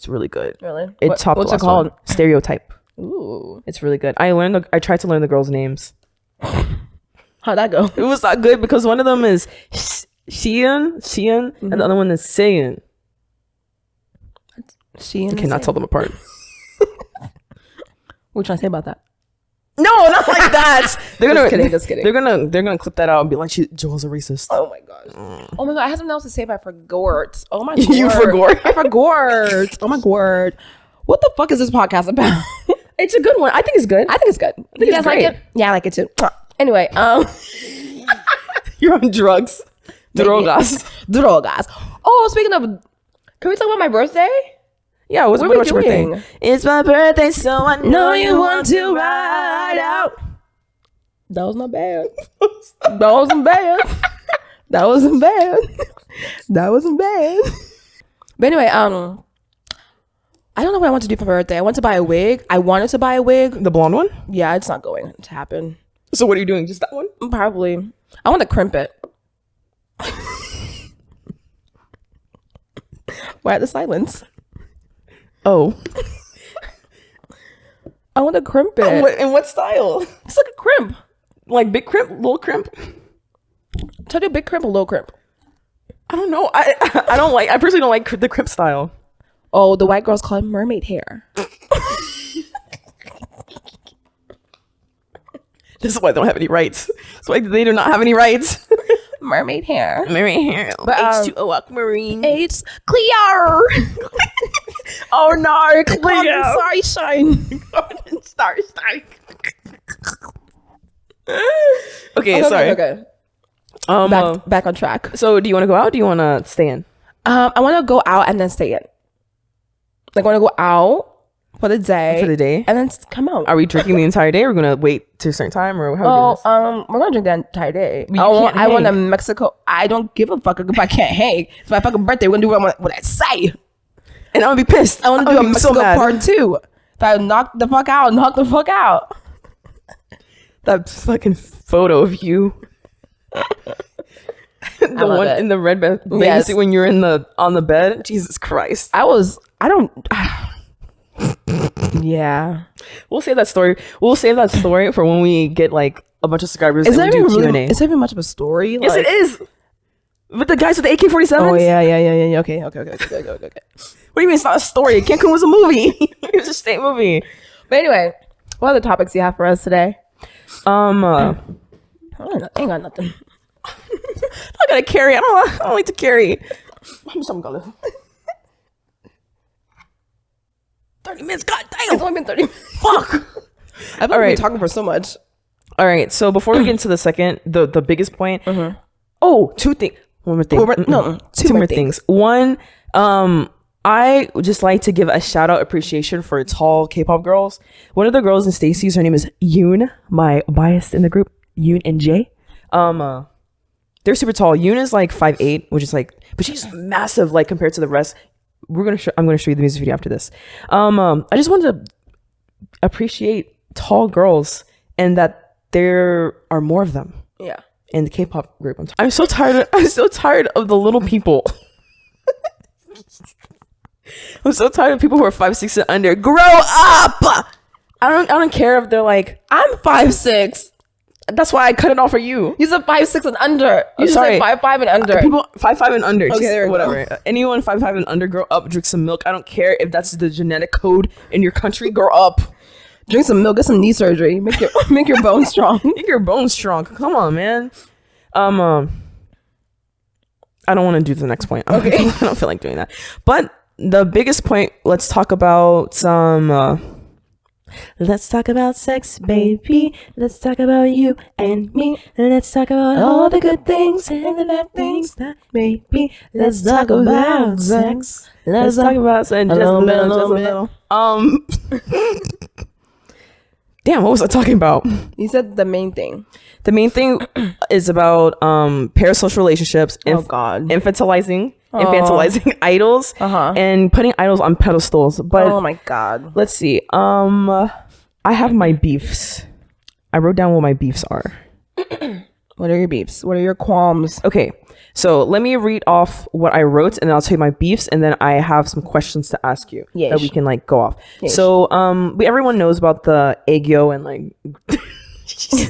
really good. Really? What's it called? Stereotype. Ooh, it's really good. I tried to learn the girls' names. How'd that go? It was not good because one of them is Xian, and the other one is Sayin. I cannot tell them apart. What you trying to say about that? No, not like that. Just kidding. They're gonna clip that out and be like, Joel's a racist. Oh my gosh. Oh my god, I had something else to say, but I forgot. Oh my god. You forgot? I forgot. Oh my god. What the fuck is this podcast about? It's a good one. I think it's good. You guys like it? Yeah, I like it too. Anyway, you're on drugs. Drogas. Oh, speaking of, can we talk about my birthday? Yeah, what's your birthday? It's my birthday, so I know you want to ride out. That was not bad. That wasn't bad. That wasn't bad. That wasn't bad. But anyway, I don't know what I want to do for my birthday. I want to buy a wig. I wanted to buy a wig. The blonde one? Yeah, it's not going to happen. So what are you doing? Just that one? Probably. I want to crimp it. Why the silence? Oh. I want to crimp it. In what style? It's like a crimp. Like big crimp? Little crimp? Tell you big crimp or little crimp? I don't know. I personally don't like the crimp style. Oh, the white girls call it mermaid hair. This is why they don't have any rights. That's why they do not have any rights. Mermaid hair. Mermaid hair. But, H2O aquamarine. It's clear. Oh no, Clear. Sorry, shine. Star. Okay, sorry. Okay. Back on track. So, do you want to go out? Or do you want to stay in? I want to go out and then stay in. Like, I want to go out for the day, and then come out. Are we drinking the entire day? Or are we gonna wait to a certain time, or how? We're gonna drink the entire day. I want to Mexico. I don't give a fuck if I can't hang. It's my fucking birthday. We're gonna do what I say, and I'm gonna be pissed. I want to do a Mexico part 2. If I knock the fuck out. That fucking photo of you. The one in the red bed. Yes. When you're on the bed. Jesus Christ. Yeah. We'll save that story. For when we get like a bunch of subscribers and we do Q&A. Is that even much of a story? Yes, it is. With the guys with the AK-47s? Oh, yeah. Okay. What do you mean it's not a story? Cancun was a movie. It was just a movie. But anyway, what other topics do you have for us today? I ain't got nothing. I gotta carry. I don't like to carry. I'm 30 minutes. God damn. It's only been 30 minutes. Fuck. I've been talking for so much. All right. So before we get into the biggest point. Oh, two things. One more thing. Two more things. One, I would just like to give a shout out appreciation for tall K-pop girls. One of the girls in Stacy's, her name is Yoon, my bias in the group, Yoon and Jay. They're super tall. Yoon is like 5'8", which is like, but she's massive like compared to the rest. I'm gonna show you the music video after this. I just wanted to appreciate tall girls and that there are more of them. Yeah. In the K-pop group. I'm so tired of the little people. I'm so tired of people who are 5'6" and under. Grow up! I don't care if they're like, I'm 5'6". That's why I cut it off for you. You said 5'6" and under. You sorry. said 5'5" and under. People 5'5" and under. Okay, there we whatever. go. Anyone 5'5" and under, grow up, drink some milk. I don't care if that's the genetic code in your country. Grow up. Drink some milk. Get some knee surgery. Make your bones strong. Make your bones strong. Come on, man. I don't want to do the next point. Okay. I don't feel like doing that. But the biggest point, let's talk about some. Let's talk about sex, baby. Let's talk about you and me. Let's talk about all the good things and the bad things that maybe. Let's talk about sex. Let's talk about sex. Just a little. Damn, what was I talking about? You said the main thing. The main thing is about parasocial relationships. Infantilizing idols and putting idols on pedestals. But oh my god. Let's see. I have my beefs. I wrote down what my beefs are. What are your beefs? What are your qualms? Okay. So let me read off what I wrote, and then I'll tell you my beefs, and then I have some questions to ask you that we can like go off. Yes. So everyone knows about the aegyo and like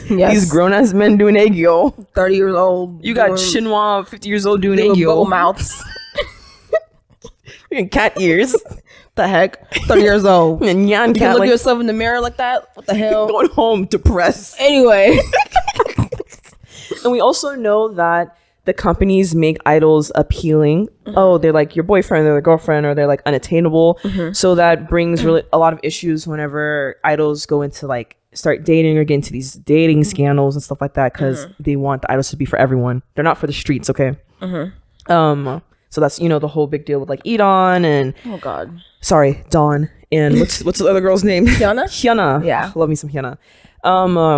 these grown ass men doing aegyo. 30 years old. You got Shinhwa 50 years old doing aegyo. Bubble mouths. And cat ears. The heck? 30 years old. And Yan you cat can look like, yourself in the mirror like that? What the hell? Going home depressed. Anyway. And we also know that the companies make idols appealing. Oh, they're like your boyfriend, they're their girlfriend, or they're like unattainable. So that brings really a lot of issues whenever idols go into like start dating or get into these dating scandals and stuff like that, because they want the idols to be for everyone. They're not for the streets, okay? So that's, you know, the whole big deal with like Edon and Oh god. sorry, Dawn and what's the other girl's name? Hyuna? Hyuna. Yeah. Love me some Hyuna.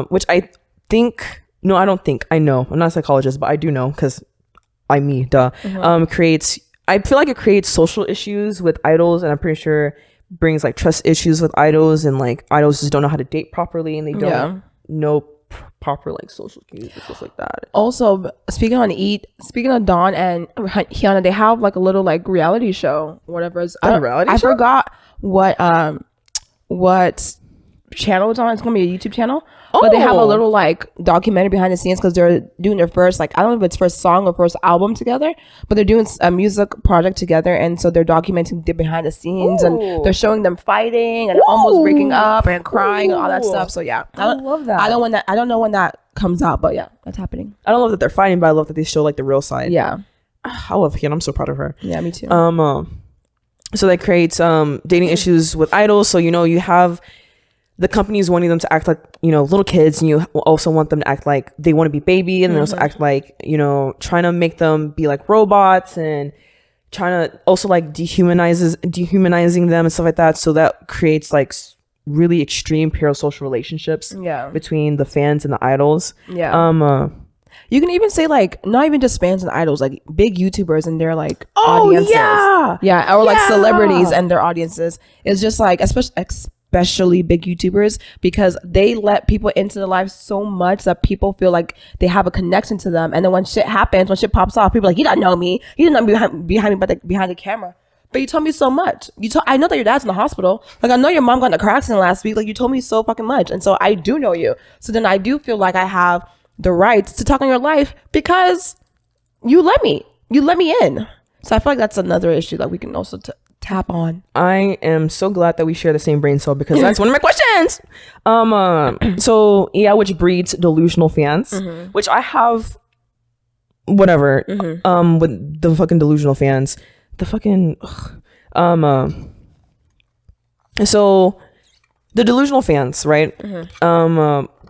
Which I think, no, I don't think, I know. I'm not a psychologist, but I do know because I creates, I feel like it creates social issues with idols, and I'm pretty sure brings like trust issues with idols, and like idols just don't know how to date properly, and they don't know proper like social cues and stuff like that. Also, speaking of Dawn and Hyuna, they have like a little like reality show, whatever. I forgot what channel it's on. It's gonna be a YouTube channel, but they have a little like documentary behind the scenes because they're doing their first, like, I don't know if it's first song or first album together, but they're doing a music project together, and so they're documenting the behind the scenes. Ooh. And they're showing them fighting and almost breaking up and crying and all that stuff. So yeah, I love that. I don't know when that comes out, but yeah, that's happening. I don't love that they're fighting, but I love that they show like the real side. Yeah, I love Hyun. I'm so proud of her. yeah, me too. So that creates dating issues with idols. So, you know, you have the companies wanting them to act like, you know, little kids, and you also want them to act like they want to be baby, and then also act like, you know, trying to make them be like robots, and trying to also like dehumanizing them and stuff like that. So that creates like really extreme parasocial relationships between the fans and the idols. You can even say like not even just fans and idols, like big YouTubers and their like audiences. Or like celebrities and their audiences. It's just like especially big YouTubers, because they let people into their lives so much that people feel like they have a connection to them. And then when shit happens, when shit pops off, people are like, you don't know me. You didn't know me behind me, behind the camera. But you told me so much. I know that your dad's in the hospital. Like, I know your mom got in a car accident last week. Like, you told me so fucking much. And so I do know you. So then I do feel like I have the right to talk on your life because you let me in. So I feel like that's another issue that we can also tap on. I am so glad that we share the same brain cell, because that's one of my questions. So yeah, which breeds delusional fans, which I have whatever with the fucking delusional fans, the fucking so the delusional fans, right?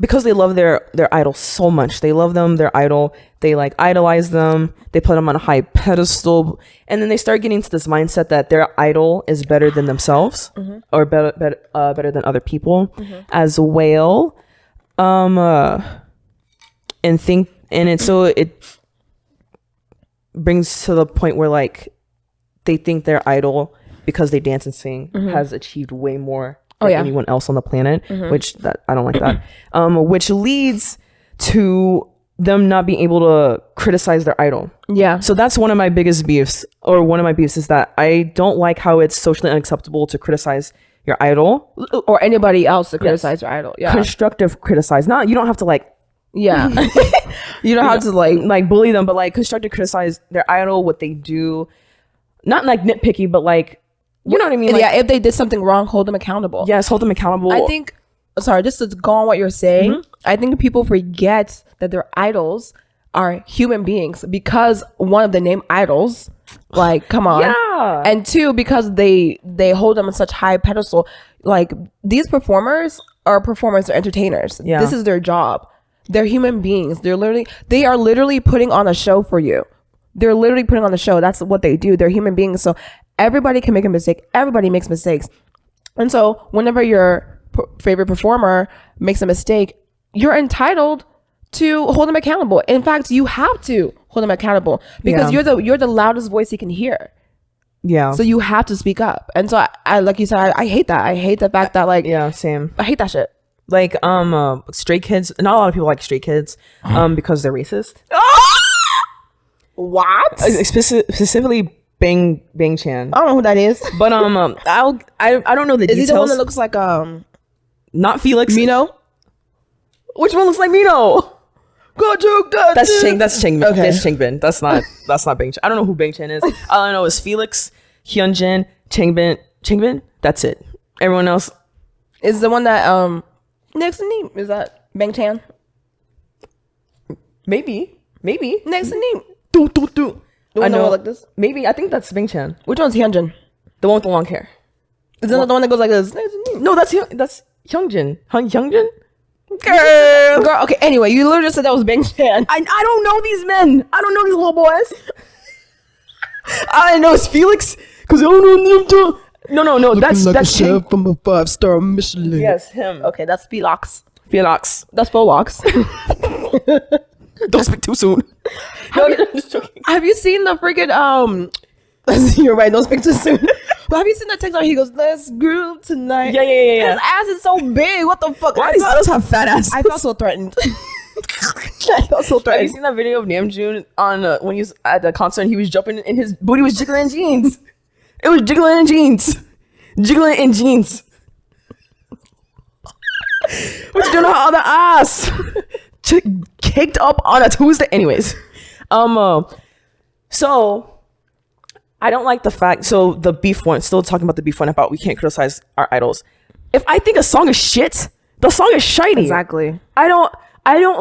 Because they love their idol so much. They love them, their idol. They like idolize them. They put them on a high pedestal, and then they start getting to this mindset that their idol is better than themselves, or better than other people as well. It brings to the point where like they think their idol, because they dance and sing, has achieved way more than anyone else on the planet, which I don't like that. Which leads to them not being able to criticize their idol. Yeah. So that's one of my biggest beefs, or one of my beefs is that I don't like how it's socially unacceptable to criticize your idol or anybody else to criticize your idol. Yeah. Constructive criticize. You don't have to like Yeah. You don't have to like bully them, but like constructive criticize their idol, what they do. Not like nitpicky, but like, you know what I mean? Like, yeah, if they did something wrong, hold them accountable. Yes, hold them accountable. I think, sorry, just to go on what you're saying, I think people forget that their idols are human beings because one of the name idols, like, come on. Yeah. And two, because they hold them on such high pedestal. Like, these performers are performers, they're entertainers. Yeah. This is their job. They're human beings. They are literally putting on a show for you. They're literally putting on the show. That's what they do. They're human beings. So everybody can make a mistake. Everybody makes mistakes. And so whenever your favorite performer makes a mistake, you're entitled to hold them accountable. In fact, you have to hold them accountable because you're the loudest voice he can hear. Yeah. So you have to speak up. And so I like you said, I hate that. I hate the fact that like, yeah, same. I hate that shit. Like Stray Kids. Not a lot of people like Stray Kids because they're racist. What? Specifically Bang Chan. I don't know who that is. But I don't know the details. Is he the one that looks like not Felix? Mino? Which one looks like Mino? That's Chang. That's Chang. Okay. That's Changbin. That's not Bang Chan. I don't know who Bang Chan is. All I know is Felix, Hyunjin, Changbin. That's it. Everyone else is the one that next to Neem. Is that Bang Chan? Maybe Next to Neem. Do. I know like this. Maybe I think that's Bang Chan. Which one's Hyunjin? The one with the long hair. Is that the one that goes like this? Next to Neem. No, that's Hyunjin. Hyunjin. Girl. Okay. Anyway, you literally just said that was Bang Chan. I don't know these men. I don't know these little boys. I know it's Felix because I don't know them too. No. That's chef from a 5-star Michelin. Yes, him. Okay, that's Felix. That's Folox. Don't speak too soon. Have you seen the freaking you're right, don't speak too soon. But have you seen that TikTok? He goes, "Let's groove tonight." Yeah. His ass is so big. What the fuck? Why do these idols have fat asses? I felt so threatened. Have you seen that video of Namjoon on when he was at the concert and he was jumping and his booty was jiggling in jeans? It was jiggling in jeans. Jiggling in jeans. What you doing all the ass? Caked up on a Tuesday. Anyways. So I don't like the fact, so the beef one, still talking about the beef one about we can't criticize our idols. If I think a song is shit, the song is shiny. Exactly. I don't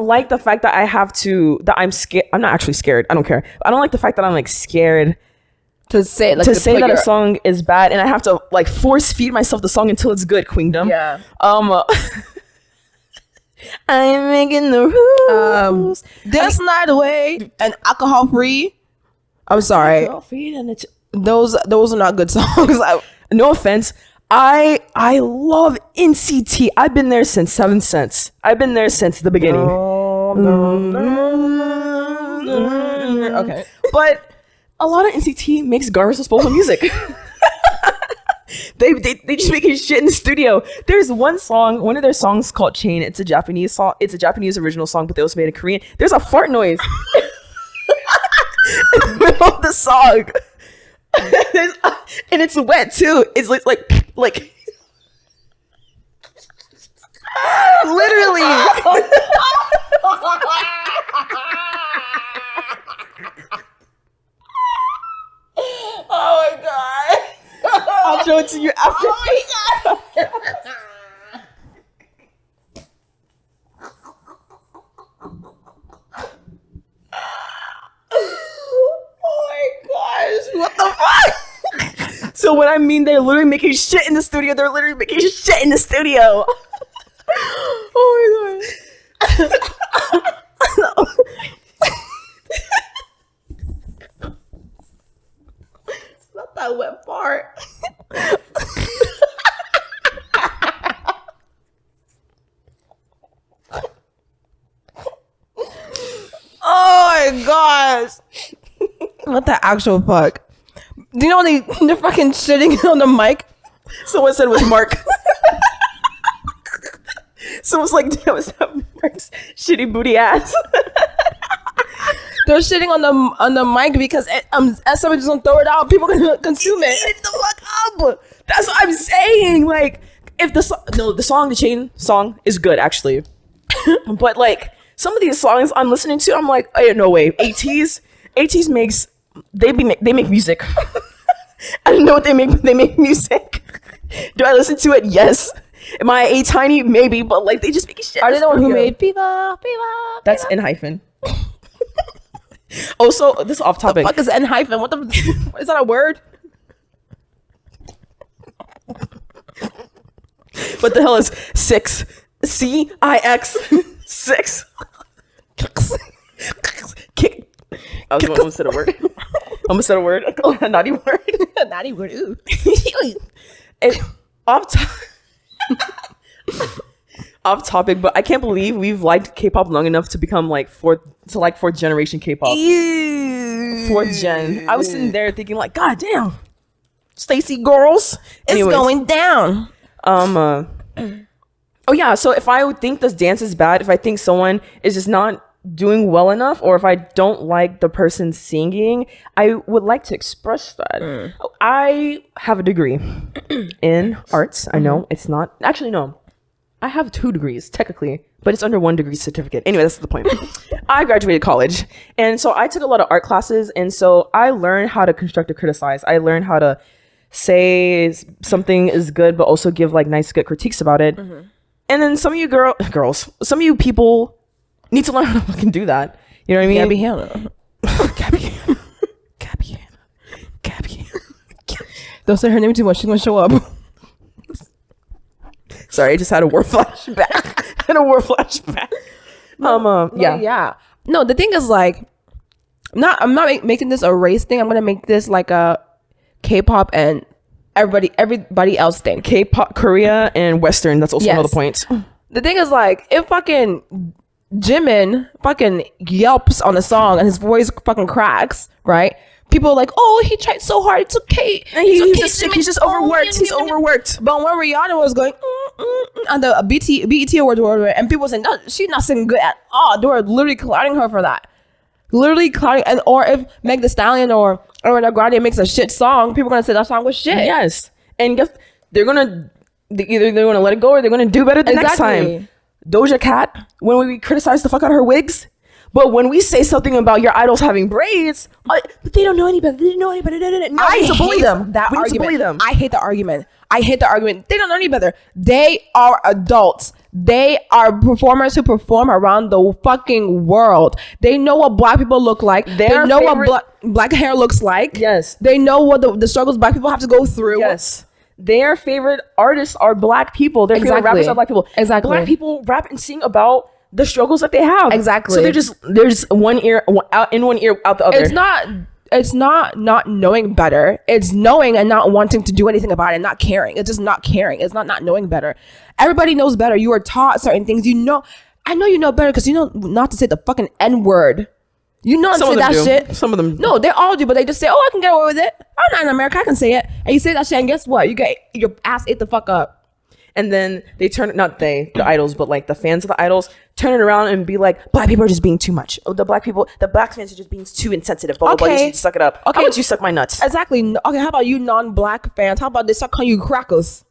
like the fact that I'm scared. I'm not actually scared. I don't care. I don't like the fact that I'm like scared to say like, that a song is bad and I have to like force feed myself the song until it's good, Queendom. Yeah. I'm making the rules. This night away and alcohol free. I'm sorry. Those are not good songs. No offense. I love NCT. I've been there since 7 Cents. I've been there since the beginning. Okay. But a lot of NCT makes garbage disposal music. They just making shit in the studio. There's one of their songs called Chain. It's a Japanese song. It's a Japanese original song, but they also made it Korean. There's a fart noise in the middle of the song. And it's wet too. It's like literally. Oh my god. I'll show it to you after. Oh my god. Oh my gosh. What the fuck? So what I mean, they're literally making shit in the studio. They're literally making shit in the studio. Oh my god. It's not that wet part. Oh my gosh. What the actual fuck? Do you know when they're fucking shitting on the mic? Someone said it was Mark. Someone's like, that was that Mark's shitty booty ass. They're shitting on the mic because as somebody just don't throw it out, people can consume it. Eat it the fuck up. That's what I'm saying. Like, if the Chain song is good actually, but like some of these songs I'm listening to, I'm like, hey, no way. ATEEZ makes they make music. I don't know what they make. They make music. Do I listen to it? Yes. Am I a tiny? Maybe, but like they just make shit. Are they the one who made Viva? That's N hyphen. Also, this is off topic. What the fuck is N hyphen? What the? Is that a word? What the hell is 6? CIX 6. I was almost said a word. Almost said a word. A naughty word. A naughty word. Ooh. And off topic, but I can't believe we've liked K-pop long enough to become like fourth generation K-pop. Fourth gen. I was sitting there thinking like, God damn, Stacy girls. It's going down. Oh yeah. So if I would think this dance is bad, if I think someone is just not doing well enough, or if I don't like the person singing, I would like to express that. I have a degree in arts. I know it's not actually no. I have 2 degrees technically, but it's under 1 degree certificate. Anyway, that's the point. I graduated college, and so I took a lot of art classes, and so I learned how to constructive criticize. I learned how to say something is good, but also give like nice, good critiques about it. And then some of you girls, some of you people need to learn how to fucking do that. You know what I mean? Gabby Hanna. Gabby Hanna. Don't say her name too much. She's gonna show up. Sorry, I just had a word flashback. Yeah. No, the thing is like, I'm not making this a race thing. I'm gonna make this like a K-pop and everybody else thing. K-pop, Korea, and Western. That's also another point. The thing is like, if fucking Jimin fucking yelps on a song and his voice fucking cracks, right? People are like, oh, he tried so hard. It's okay. And he's just sick. He's just overworked. He's overworked. But when Rihanna was going on the BET Awards, and people were saying, no, she's not singing good at all. They were literally clowning her for that. Literally clowning. And or if Meg Thee Stallion or Ariana Grande makes a shit song, people are gonna say that song was shit. Yes. And guess they're gonna let it go, or they're gonna do better the next time. Doja Cat, when we criticize the fuck out of her wigs, but when we say something about your idols having braids, but they don't know any better. They didn't know any better. No, we need to bully them. We need to bully them. I hate the argument. They don't know any better. They are adults. They are performers who perform around the fucking world. They know what black people look like. They know what black hair looks like. Yes. They know what the struggles black people have to go through. Yes. Their favorite artists are black people. Their favorite rappers are black people. Exactly. Black people rap and sing about the struggles that they have. Exactly. So they're just one ear out in one ear out the other. It's not knowing better. It's knowing and not wanting to do anything about it, and not caring. It's just not caring. It's not knowing better. Everybody knows better. You are taught certain things. You know, I know you know better because you know not to say the fucking N-word. You know not to say that shit. Some of them. No, they all do, but they just say, oh, I can get away with it. I'm not in America. I can say it. And you say that shit, and guess what? You get your ass ate the fuck up. And then they turn, not the idols, but like the fans of the idols, turn it around and be like, black people are just being too much. Oh, the black fans are just being too insensitive. Blah, blah, blah. You should suck it up. Okay. How about you suck my nuts? Exactly. Okay, how about you non-black fans? How about they start calling you crackers?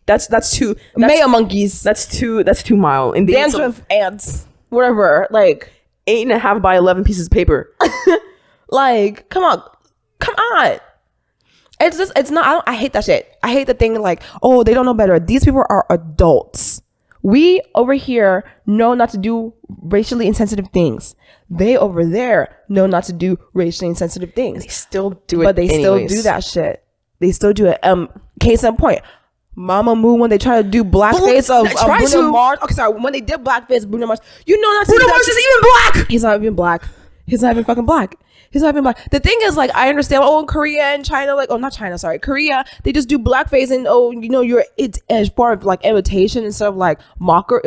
That's too. Maya monkeys. That's too mild. And dandruff ants. Whatever. Like 8.5 by 11 pieces of paper. Like, come on. It's not, I hate that shit. I hate the thing like, oh, they don't know better. These people are adults. We over here know not to do racially insensitive things. They over there know not to do racially insensitive things. They still do it. But they still do that shit. They still do it. Case in point, Mama Moo, when they try to do blackface of Bruno Mars. Okay, sorry. When they did blackface Bruno Mars, you know not to Bruno Mars is even black. He's not even black. He's not even fucking black. He's not even black. The thing is, like, I understand. Oh, in Korea and China, like, oh, not China, sorry, Korea, they just do blackface, and oh, you know, it's as part of like imitation instead of like mockery.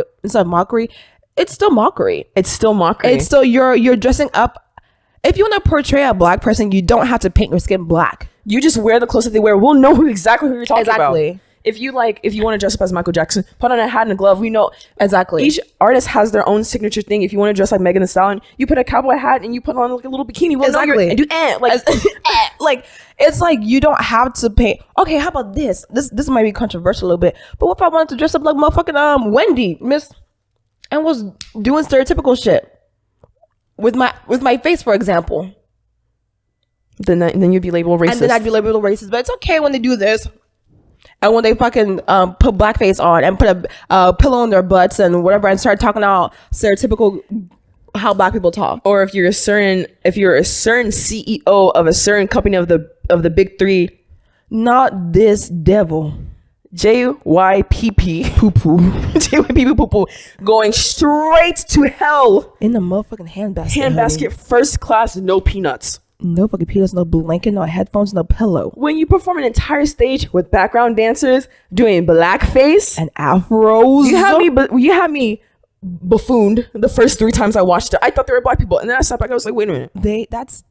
It's still mockery. It's still you're dressing up. If you want to portray a black person, you don't have to paint your skin black. You just wear the clothes that they wear. We'll know exactly who you're talking about. If you want to dress up as Michael Jackson, put on a hat and a glove. We know exactly. Each artist has their own signature thing. If you want to dress like Megan Thee Stallion, you put a cowboy hat and you put on like a little bikini. We'll know and do like it's like you don't have to paint. Okay, how about this? This might be controversial a little bit, but what if I wanted to dress up like motherfucking Wendy, Miss and was doing stereotypical shit with my face, for example, then you'd be labeled racist. and then I'd be labeled racist. But it's okay when they do this, and when they fucking put blackface on and put a pillow in their butts and whatever, and start talking about stereotypical how black people talk. Or if you're a certain CEO of a certain company of the big three, Not this devil. JYPP poo poo, JYPP poo poo, going straight to hell. In the motherfucking handbasket. Handbasket, first class, no peanuts. No fucking peanuts, no blanket, no headphones, no pillow. When you perform an entire stage with background dancers doing blackface And afros. you had me buffooned the first 3 times I watched it. I thought they were black people, and then I sat back. I was like, wait a minute. That's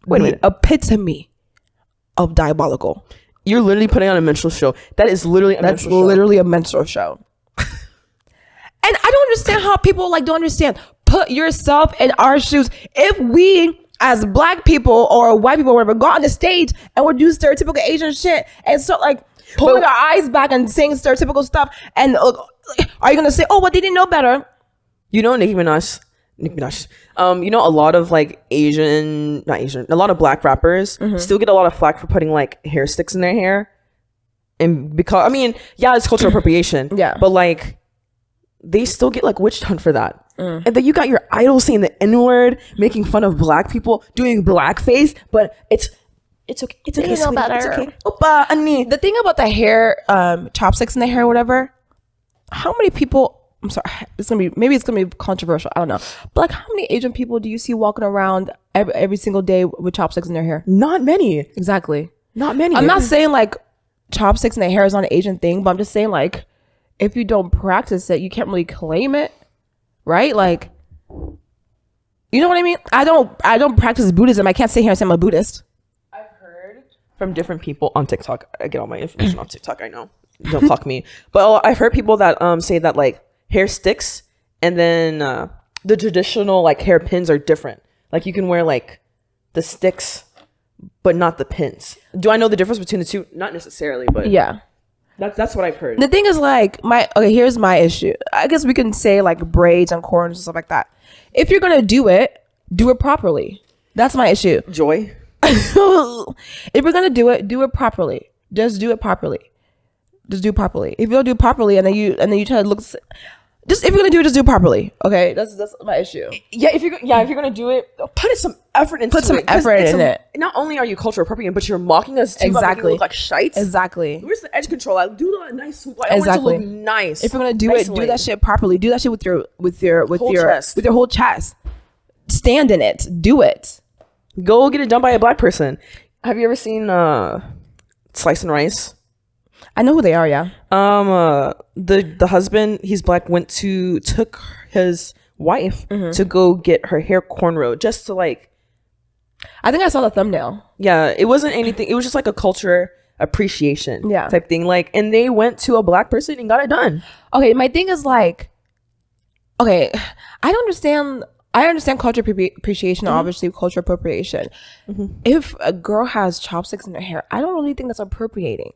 Wait a the minute. epitome of diabolical. You're literally putting on a menstrual show. That is literally That's literally a menstrual show. And I don't understand how people like don't understand. Put yourself in our shoes. If we as black people or white people or whatever go on the stage and we're doing stereotypical Asian shit and start like pulling our eyes back and saying stereotypical stuff, and are you gonna say, oh, well, they didn't know better? You know, Nicki Minaj. You know, a lot of like a lot of black rappers still get a lot of flack for putting like hair sticks in their hair, and because yeah, it's cultural appropriation. Yeah, but like they still get like witch hunt for that. And then you got your idol saying the N-word, making fun of black people, doing blackface, but it's okay. It's okay. know better. It's okay. Opa, Annie. the thing about the hair, chopsticks in the hair, or whatever. How many people? I'm sorry, it's gonna be controversial. I don't know, but like, how many Asian people do you see walking around every single day with chopsticks in their hair? Not many. Exactly. Not many. I'm not saying like chopsticks in the hair is not an Asian thing, but I'm just saying like if you don't practice it, you can't really claim it, right? Like, you know what I mean? I don't practice Buddhism. I can't sit here and say I'm a Buddhist. I've heard from different people on TikTok. I get all my information off TikTok. I know. Don't clock me. But I've heard people that say that like hair sticks, and then the traditional like hair pins are different. Like you can wear like the sticks, but not the pins. Do I know the difference between the two? Not necessarily, but Yeah. That's what I've heard. The thing is like here's my issue. I guess we can say like braids and corns and stuff like that. If you're gonna do it properly. That's my issue. Joy. If you're gonna do it properly. Just do it properly. Just do it properly. If you don't do it properly and then you try to look, just if you're gonna do it, just do it properly. Okay, that's my issue. Yeah, if you're gonna do it, put some effort into it. Put some effort in it. Not only are you cultural appropriating, but you're mocking us too. Exactly. Look like shites. Exactly. Where's the edge control? I do a nice swoop. I want it to look nice. If you're gonna do it, do that shit properly. Do that shit with your chest. with your whole chest. Stand in it. Do it. Go get it done by a black person. Have you ever seen Slice and Rice? I know who they are. Yeah. The husband, he's black, took his wife to go get her hair cornrowed, just to like. I think I saw the thumbnail. Yeah, it wasn't anything. It was just like a culture appreciation type thing. Like, and they went to a black person and got it done. Okay, my thing is like, okay, I understand culture appreciation, obviously culture appropriation. If a girl has chopsticks in her hair, I don't really think that's appropriating.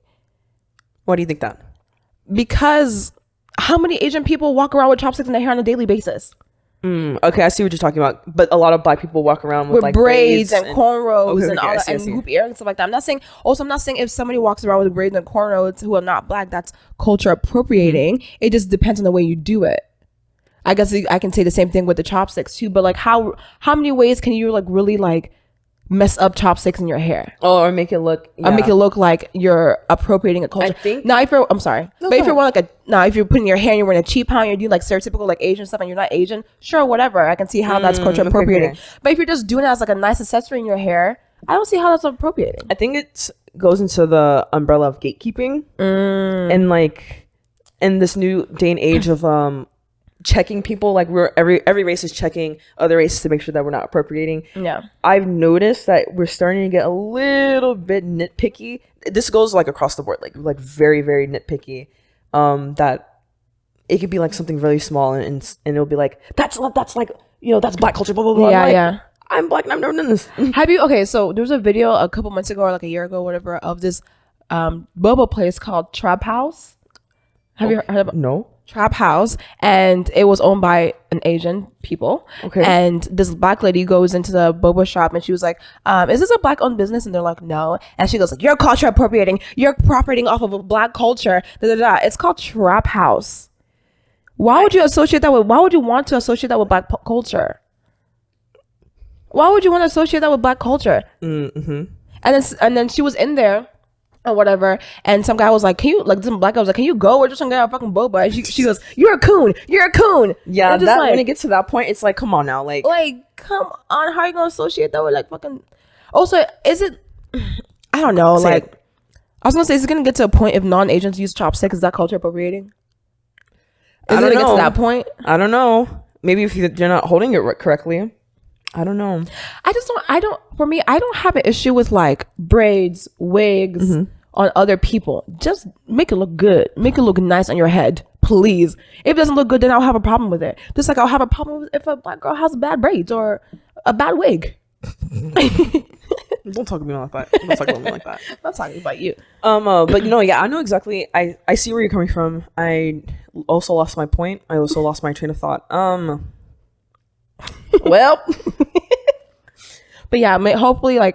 Why do you think that? Because how many Asian people walk around with chopsticks in their hair on a daily basis? Okay, I see what you're talking about. But a lot of black people walk around with like braids and cornrows and all that, I and see. hoop earrings and stuff like that. I'm not saying if somebody walks around with braids and cornrows who are not black, that's culture appropriating. It just depends on the way you do it. I guess I can say the same thing with the chopsticks too. But like, how many ways can you like really like mess up chopsticks in your hair? Oh, or make it look or make it look like you're appropriating a culture. I think now if you're if you're wearing if you're putting your hair and you're wearing a cheap hat and you're doing like stereotypical like Asian stuff and you're not Asian, sure, whatever, I can see how that's culture appropriating. Okay. But if you're just doing it as like a nice accessory in your hair, I don't see how that's appropriating. I think it goes into the umbrella of gatekeeping and like in this new day and age of checking people, like every race is checking other races to make sure that we're not appropriating. Yeah, I've noticed that we're starting to get a little bit nitpicky. This goes like across the board, like very, very nitpicky. That it could be like something really small and it'll be like that's like that's black culture, blah blah blah. Yeah. I'm black and I've never done this. Have you? Okay, so there was a video a couple months ago or like a year ago, whatever, of this boba place called Trap House. Have you heard about? No. trap house, and it was owned by an Asian people. Okay. And this black lady goes into the boba shop, and she was like, is this a black owned business? And they're like, no. And she goes like, you're culture appropriating, you're profiting off of a black culture, da, da, da. It's called trap house. Why would you associate that with, why would you want to associate that with black culture? Why would you want to associate that with black culture? Mm-hmm. And then she was in there or whatever, and some guy was like, can you, like, some black guy was like, can you go, we're just gonna get a fucking boba. And she goes, you're a coon. Yeah, and that like, when it gets to that point, it's like, come on now, like come on, how are you gonna associate that with like fucking, also, is it, I don't know, Say like it. I was gonna say, is it gonna get to a point if non-Asians use chopsticks, is that culture appropriating? I Is it don't gonna get know. to that point? I don't know. Maybe if you're not holding it correctly. I don't know. For me, I don't have an issue with like braids, wigs on other people. Just make it look good. Make it look nice on your head, please. If it doesn't look good, then I'll have a problem with it. Just like I'll have a problem with if a black girl has bad braids or a bad wig. Don't talk to me like that. Don't talk to me like that. I'm not talking about you. But yeah, I know exactly. I see where you're coming from. I also lost my point. I also lost my train of thought. Well, but yeah, hopefully I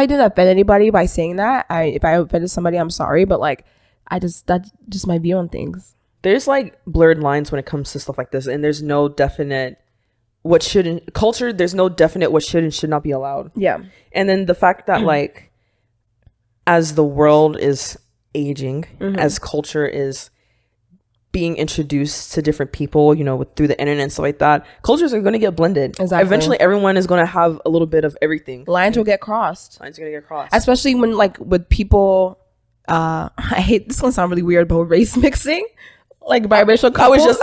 didn't offend anybody by saying that. If I offended somebody, I'm sorry, but like, that's just my view on things. There's like blurred lines when it comes to stuff like this, and there's no definite what should and culture. There's no definite what should and should not be allowed. Yeah, and then the fact that like, as the world is aging, as culture is being introduced to different people, you know, through the internet and stuff like that, cultures are going to get blended. Exactly. Eventually, everyone is going to have a little bit of everything. lines will get crossed. Lines are going to get crossed. Especially when like with people, I hate, this is gonna sound really weird, but race mixing, like biracial couples. I was just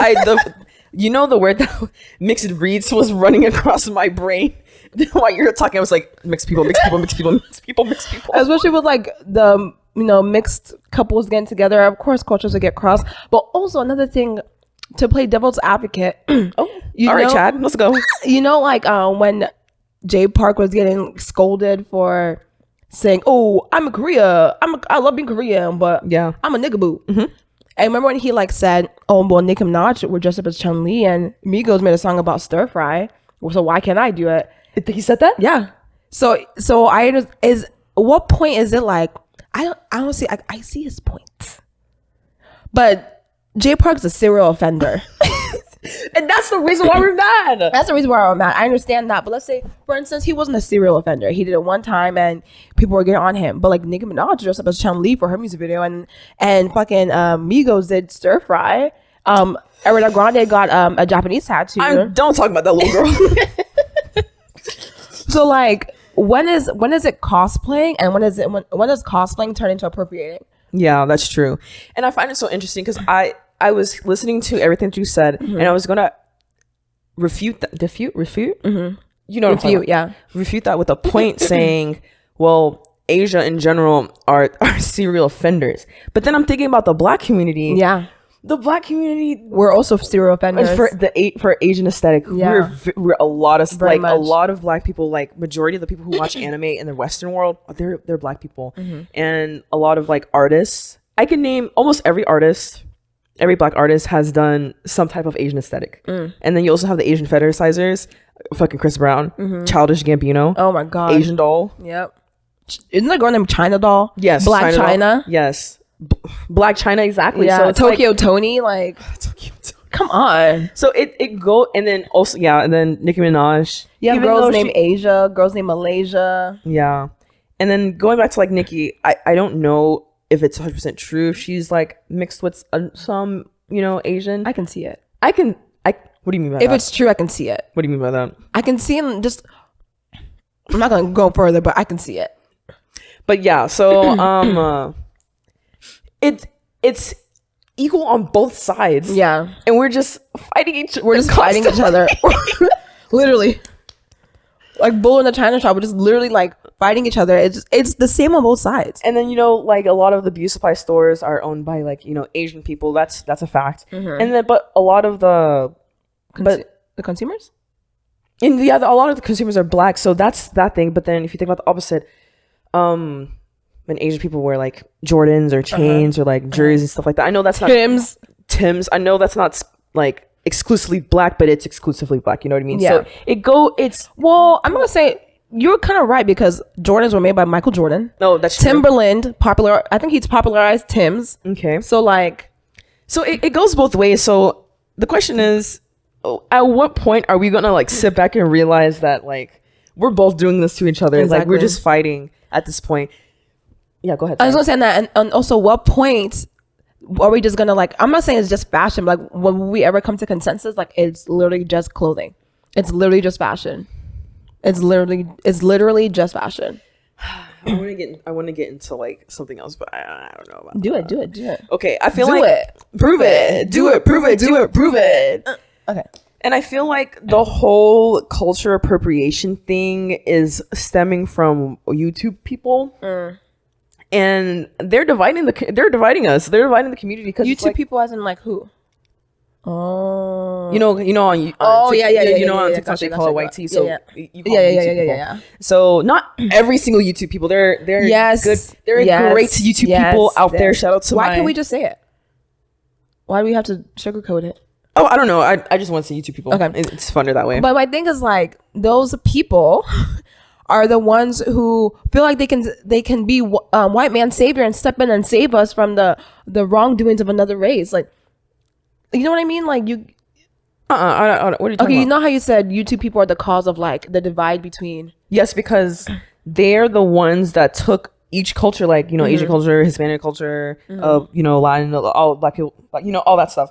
the word that mixed breeds was running across my brain while you were talking. I was like, mixed people, mixed people, mixed people, mixed people, mixed people. Especially with like the mixed couples getting together, of course cultures will get crossed. But also another thing, to play devil's advocate, All right, Chad, let's go. Like when Jay Park was getting scolded for saying, oh, I'm a Korea, I love being Korean, but Yeah. I'm a nigga boo. I remember when he like said, oh, well, Nicki Minaj were dressed up as Chun-Li and Migos made a song about stir fry, so why can't I do it? He said that? Yeah. So what point is it like, I see his point, but Jay Park's a serial offender. And that's the reason why we're mad. That's the reason why I'm mad. I understand that, but let's say, for instance, he wasn't a serial offender. He did it one time, and people were getting on him. But like Nicki Minaj dressed up as Chun-Li for her music video, and fucking Migos did stir fry. Ariana Grande got a Japanese tattoo. Don't talk about that little girl. So like, when is it cosplaying, and when does cosplaying turn into appropriating? Yeah, that's true. And I find it so interesting because I was listening to everything that you said, and I was gonna refute that. Refute. You know, refute that with a point saying, well, Asia in general are serial offenders. But then I'm thinking about the black community. Yeah, the black community, we're also serial offenders for Asian aesthetic. Yeah. We're a lot of Very like much. a lot of black people. Like majority of the people who watch anime in the Western world, they're black people, and a lot of like artists. I can name almost every artist. Every black artist has done some type of Asian aesthetic. And then you also have the Asian fetishizers, fucking Chris Brown, Childish Gambino. Oh my god, Asian Doll. Yep. Isn't that girl named China Doll? Yes, Black Doll. China. Yes, Black China, exactly. Yeah, So it's Tokyo Tony, like, Tokyo Tony. come on. So it go, and then also and then Nicki Minaj. Yeah, Even girls though named Asia, girls named Malaysia. Yeah, and then going back to like Nicki, I don't know if it's 100% true. If she's like mixed with some Asian. I can see it. What do you mean by that? If it's true, I can see it. What do you mean by that? I can see it. Just, I'm not gonna go further, but I can see it. But yeah, so it's equal on both sides. Yeah, And we're just fighting each other. Literally, like bull in the china shop. We're just literally like fighting each other. It's the same on both sides. And then like a lot of the beauty supply stores are owned by like Asian people. That's a fact. And then but a lot of the The consumers. a lot of the consumers are black, so that's that thing. But then if you think about the opposite, when Asian people wear like Jordans or chains or like jerseys and stuff like that, I know that's not Tims. Tim's. I know that's not like exclusively black, but it's exclusively black. You know what I mean? Yeah. So it's Well, I'm gonna say you're kind of right because Jordans were made by Michael Jordan. no, that's true. Timberland I think he's popularized Tim's. Okay. So like, So it goes both ways. So the question is, at what point are we gonna like sit back and realize that like we're both doing this to each other? Like we're Exactly. just fighting at this point. Yeah, go ahead. I was gonna say that, and also what point are we just gonna like? I'm not saying it's just fashion, but like when we ever come to consensus, like it's literally just clothing. It's literally just fashion. It's literally just fashion. I want to get into like something else, but I don't know about Do it. Okay, I feel Do like it. prove it, do it, prove it. Okay. And I feel like the whole culture appropriation thing is stemming from YouTube people, and they're dividing us. They're dividing the community because YouTube it's like, people, as in like who? Oh. you know, on Oh, yeah, on TikTok gotcha, they call it white gotcha. tea. So Yeah. you call them YouTube people. Yeah. So not every single YouTube people. They're Yes. good. They're Yes. great YouTube Yes. people out there. Yes. Shout out to Why can't we just say it? Why do we have to sugarcoat it? Oh, I don't know. I just want to say YouTube people. Okay. It's funner that way. But my thing is like those people are the ones who feel like they can be white man savior and step in and save us from the wrongdoings of another race. Like, you know what I mean? Like you. What are you talking Okay, you about? know how you said YouTube people are the cause of like the divide between. Yes, because they're the ones that took each culture, like, you know, Asian culture, Hispanic culture, you know, Latin, all black people, like, you know, all that stuff.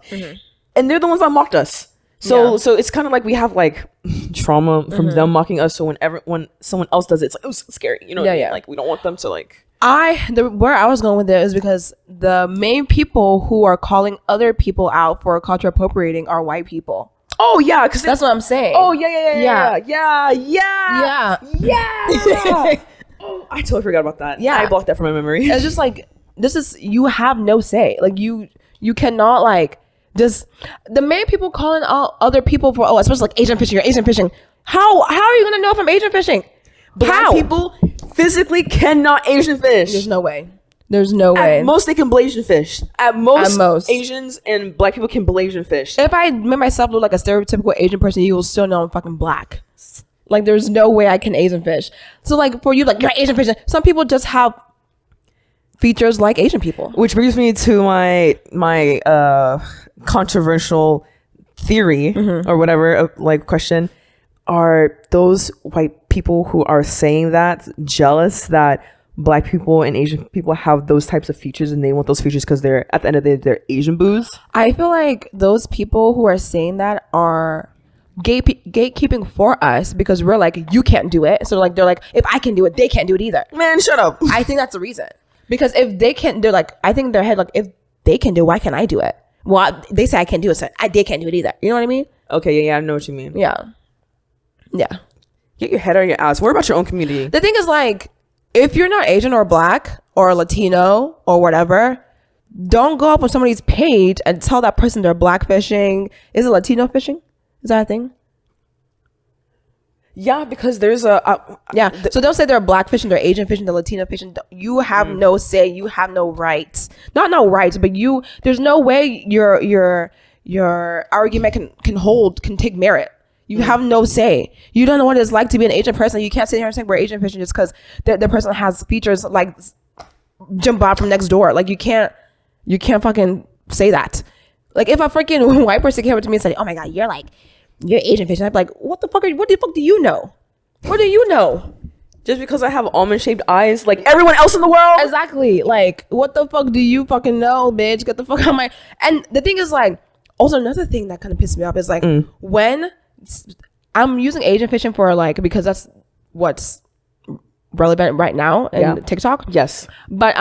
And they're the ones that mocked us. So it's kind of like we have like trauma from them mocking us. So when someone else does it, it's like, oh, so scary. You know what I mean? Yeah. Like we don't want them to like. Where I was going with it is because the main people who are calling other people out for culture appropriating are white people. Oh yeah, because That's what I'm saying. Oh yeah. Oh, I totally forgot about that. Yeah. I blocked that from my memory. It's just like you have no say. Like you cannot like just the main people calling out other people for especially like Asian fishing or Asian fishing. How are you gonna know if I'm Asian fishing? Black people physically cannot Asian fish. There's no way. There's no way. At most, they can Blasian fish. At most, most. Asians and black people can Blasian fish. If I make myself look like a stereotypical Asian person, you will still know I'm fucking black. Like there's no way I can Asian fish. So like for you, like you're Asian fish. Some people just have features like Asian people. Which brings me to my controversial theory or whatever, like question. Are those white people who are saying that jealous that black people and Asian people have those types of features and they want those features because they're at the end of the day they're Asian boos? I feel like those people who are saying that are gatekeeping for us because we're like, you can't do it. So like they're like, if I can do it, they can't do it either. Man, shut up. I think that's the reason. Because if they can't do, like, I think in their head, like, if they can do it, why can't I do it? Well, they say I can't do it, so they can't do it either. You know what I mean? Okay, yeah, I know what you mean. Yeah. Get your head out of your ass. Worry about your own community. The thing is, like, if you're not Asian or black or Latino or whatever, don't go up on somebody's page and tell that person they're black fishing. Is it Latino fishing? Is that a thing? Yeah, because there's So don't say they're black fishing, they're Asian fishing, they're Latino fishing. You have no say. You have no rights. Not no rights, but there's no way your argument can take merit. You have no say. You don't know what it's like to be an Asian person. You can't sit here and say we're Asian fishing just because the person has features like Jim Bob from next door. Like you can't fucking say that. Like if a freaking white person came up to me and said, "Oh my god, you're Asian fishing," I'd be like, what the fuck do you know? What do you know? just because I have almond shaped eyes like everyone else in the world. Exactly. Like, what the fuck do you fucking know, bitch? Get the fuck out of my... And the thing is, like, also another thing that kind of pissed me off is, like, when I'm using Asian fishing for, like, because that's what's relevant right now in TikTok. Yes. But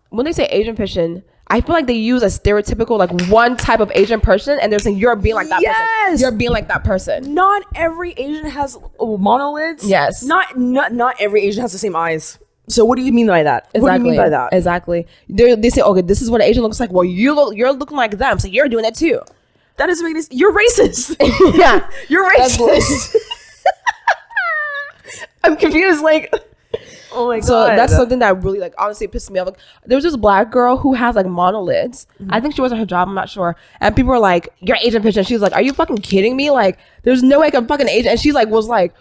when they say Asian fishing, I feel like they use a stereotypical, like, one type of Asian person, and they're saying you're being like that person. You're being like that person. Not every Asian has monolids. Yes. Not every Asian has the same eyes. So what do you mean by that? Exactly. What do you mean by that? Exactly. They say, okay, this is what an Asian looks like. Well, you're looking like them, so you're doing it too. That doesn't make this. You're racist. Yeah, You're racist. I'm confused. Like, Oh my god. So that's something that really like honestly pissed me off. Like there was this black girl who has like monolids. I think she was at her job, I'm not sure. And people were like, "You're Asian picture." And she was like, "Are you fucking kidding me? Like, there's no way I can fucking Asian." And she like was like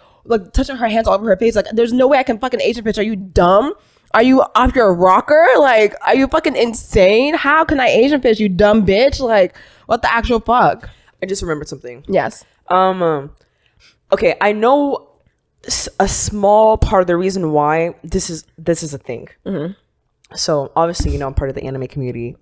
touching her hands all over her face. Like, there's no way I can fucking Asian picture. Are you dumb? Are you off your rocker? Like, are you fucking insane? How can I Asian fish, you dumb bitch? Like, what the actual fuck? I just remembered something. Yes. Okay, I know a small part of the reason why this is a thing. So obviously, you know, I'm part of the anime community.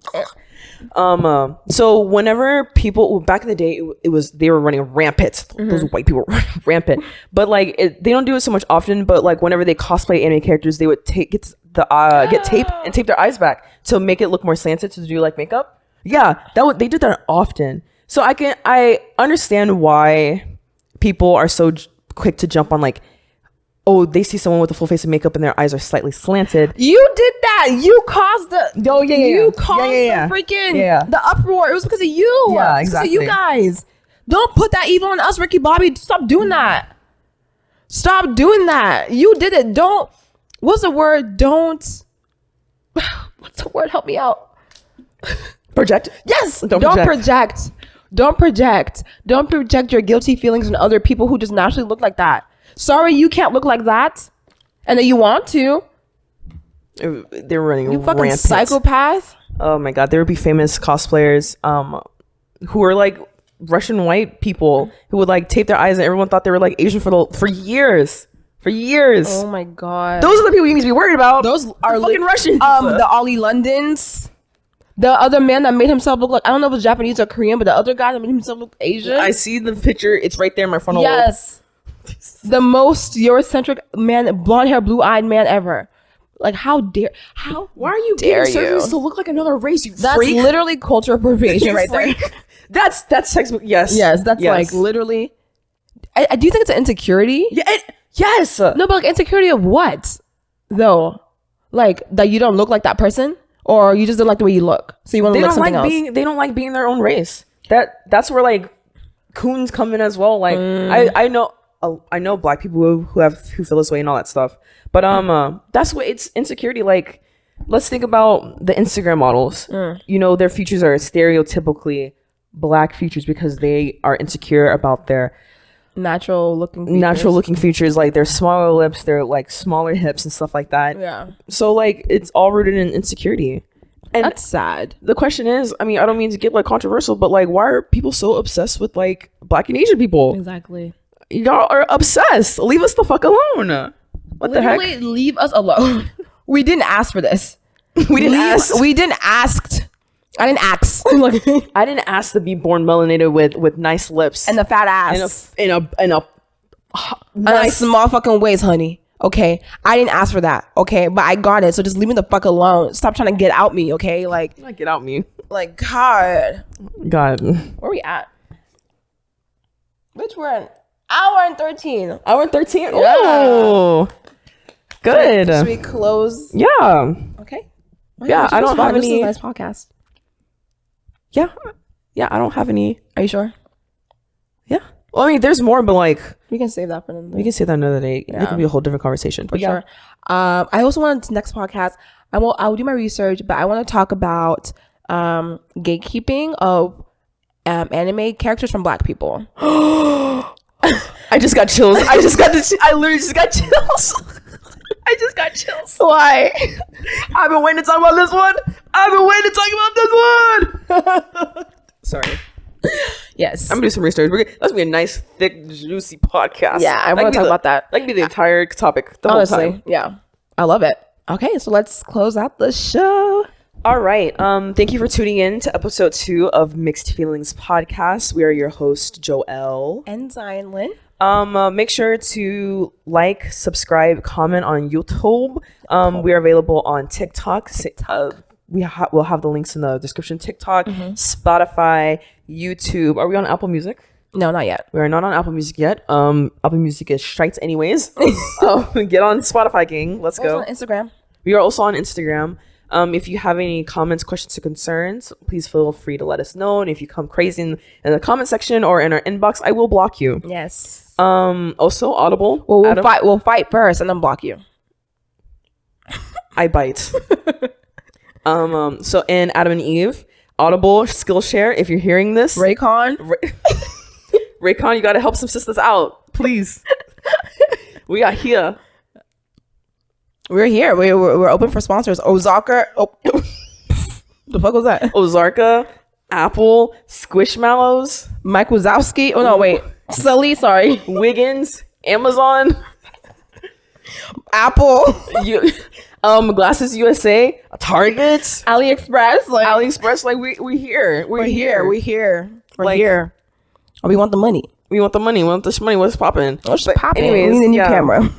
So whenever people back in the day, it was they were running rampant. Those white people were running rampant. But like they don't do it so much often. But like whenever they cosplay anime characters, they would get tape and tape their eyes back to make it look more slanted to do like makeup. Yeah, they did that often. So I understand why people are so quick to jump on like, oh, they see someone with a full face of makeup and their eyes are slightly slanted. You did that. You caused the. Oh yeah, yeah. You caused the freaking the uproar. It was because of you. Yeah, exactly. exactly. You guys, don't put that evil on us, Ricky Bobby. Stop doing that. Stop doing that. You did it. Don't. What's the word? Don't. What's the word? Help me out. Project. Yes. Don't project. Don't project. Don't project your guilty feelings on other people who just naturally look like that. Sorry, you can't look like that, and then you want to. They're running You fucking rampant. psychopath. Oh my god, there would be famous cosplayers who were like Russian white people who would like tape their eyes and everyone thought they were like Asian for years. For years. Oh my god. Those are the people you need to be worried about. Those are fucking Russians. The Ollie Londons. The other man that made himself look like, I don't know if it's Japanese or Korean, but the other guy that made himself look Asian. I see the picture. It's right there in my frontal lobe. Yes. The most Eurocentric man, blonde hair, blue eyed man ever. Like, how Why are you dare getting surgeries you? to look like another race, you That's freak? literally cultural appropriation right there. That's textbook. Yes. Yes, that's like literally. I do you think it's an insecurity? Yeah. Yes. No, but like insecurity of what? Though, like that you don't look like that person, or you just don't like the way you look, so you want to look something else. They don't like being their own race. That's where like coons come in as well. Like I know black people who feel this way and all that stuff. But that's what it's insecurity. Like, let's think about the Instagram models. You know, their features are stereotypically black features because they are insecure about their natural looking features, like their smaller lips, their like smaller hips and stuff like that. Yeah. So like it's all rooted in insecurity. And that's sad. The question is, I mean, I don't mean to get like controversial, but like, why are people so obsessed with like black and Asian people? Exactly. Y'all are obsessed. Leave us the fuck alone. What Literally, the heck? leave us alone. We didn't ask for this. We didn't ask. We didn't ask. I didn't ask. I didn't ask to be born melanated with nice lips and the fat ass and a nice small fucking waist, honey. Okay, I didn't ask for that. Okay, but I got it. So just leave me the fuck alone. Stop trying to get out me. Okay, like not get out me. Like God. Where we at? Bitch, we're an hour and 13. Hour and 13. Yeah. Oh, good. Should we close? Yeah. Okay. Yeah, I don't have any. This is a nice podcast. Yeah, I don't have any. Are you sure? Yeah. Well, I mean, there's more, but like we can save that for another day. We can save that another day. Yeah. It can be a whole different conversation. For sure. I also want to next podcast. I'll do my research, but I want to talk about gatekeeping of anime characters from Black people. I just got chills. I literally just got chills. I just got chills. Why? I've been waiting to talk about this one. Sorry. Yes. I'm gonna do some research. That's gonna be a nice, thick, juicy podcast. Yeah, I want to talk about that. That could be the entire topic. Honestly, whole time. Yeah. I love it. Okay, so let's close out the show. All right. Thank you for tuning in to episode 2 of Mixed Feelings Podcast. We are your host, Joelle. And Zionlyn. Make sure to like, subscribe, comment on YouTube. We are available on TikTok. We'll have the links in the description. TikTok, Spotify, YouTube. Are we on Apple Music? No, not yet. We are not on Apple Music yet. Apple Music is strikes anyways. Get on Spotify, gang. Let's go. On Instagram. We are also on Instagram. If you have any comments, questions, or concerns, please feel free to let us know. And if you come crazy in the comment section or in our inbox, I will block you. Yes. Also, Audible. Well, we'll fight first and then block you. I bite. So in Adam and Eve, Audible, Skillshare, if you're hearing this, Raycon. Raycon, you gotta help some sisters out, please. We are here. We're here. We're open for sponsors. Ozarka. Oh, the fuck was that? Ozarka, Apple, Squishmallows, Mike Wazowski. Oh no, wait. Sully. Sorry. Wiggins, Amazon, Apple. Glasses USA, Target, AliExpress. Like AliExpress. Like we here. we're here. We're here. We're Like- here. Oh, we want the money. We want the money. We want this money. What's popping? What's But popping? anyways, We need a new yeah. camera.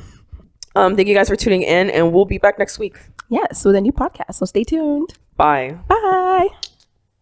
Thank you guys for tuning in, and we'll be back next week. Yes, with a new podcast. So stay tuned. Bye. Bye.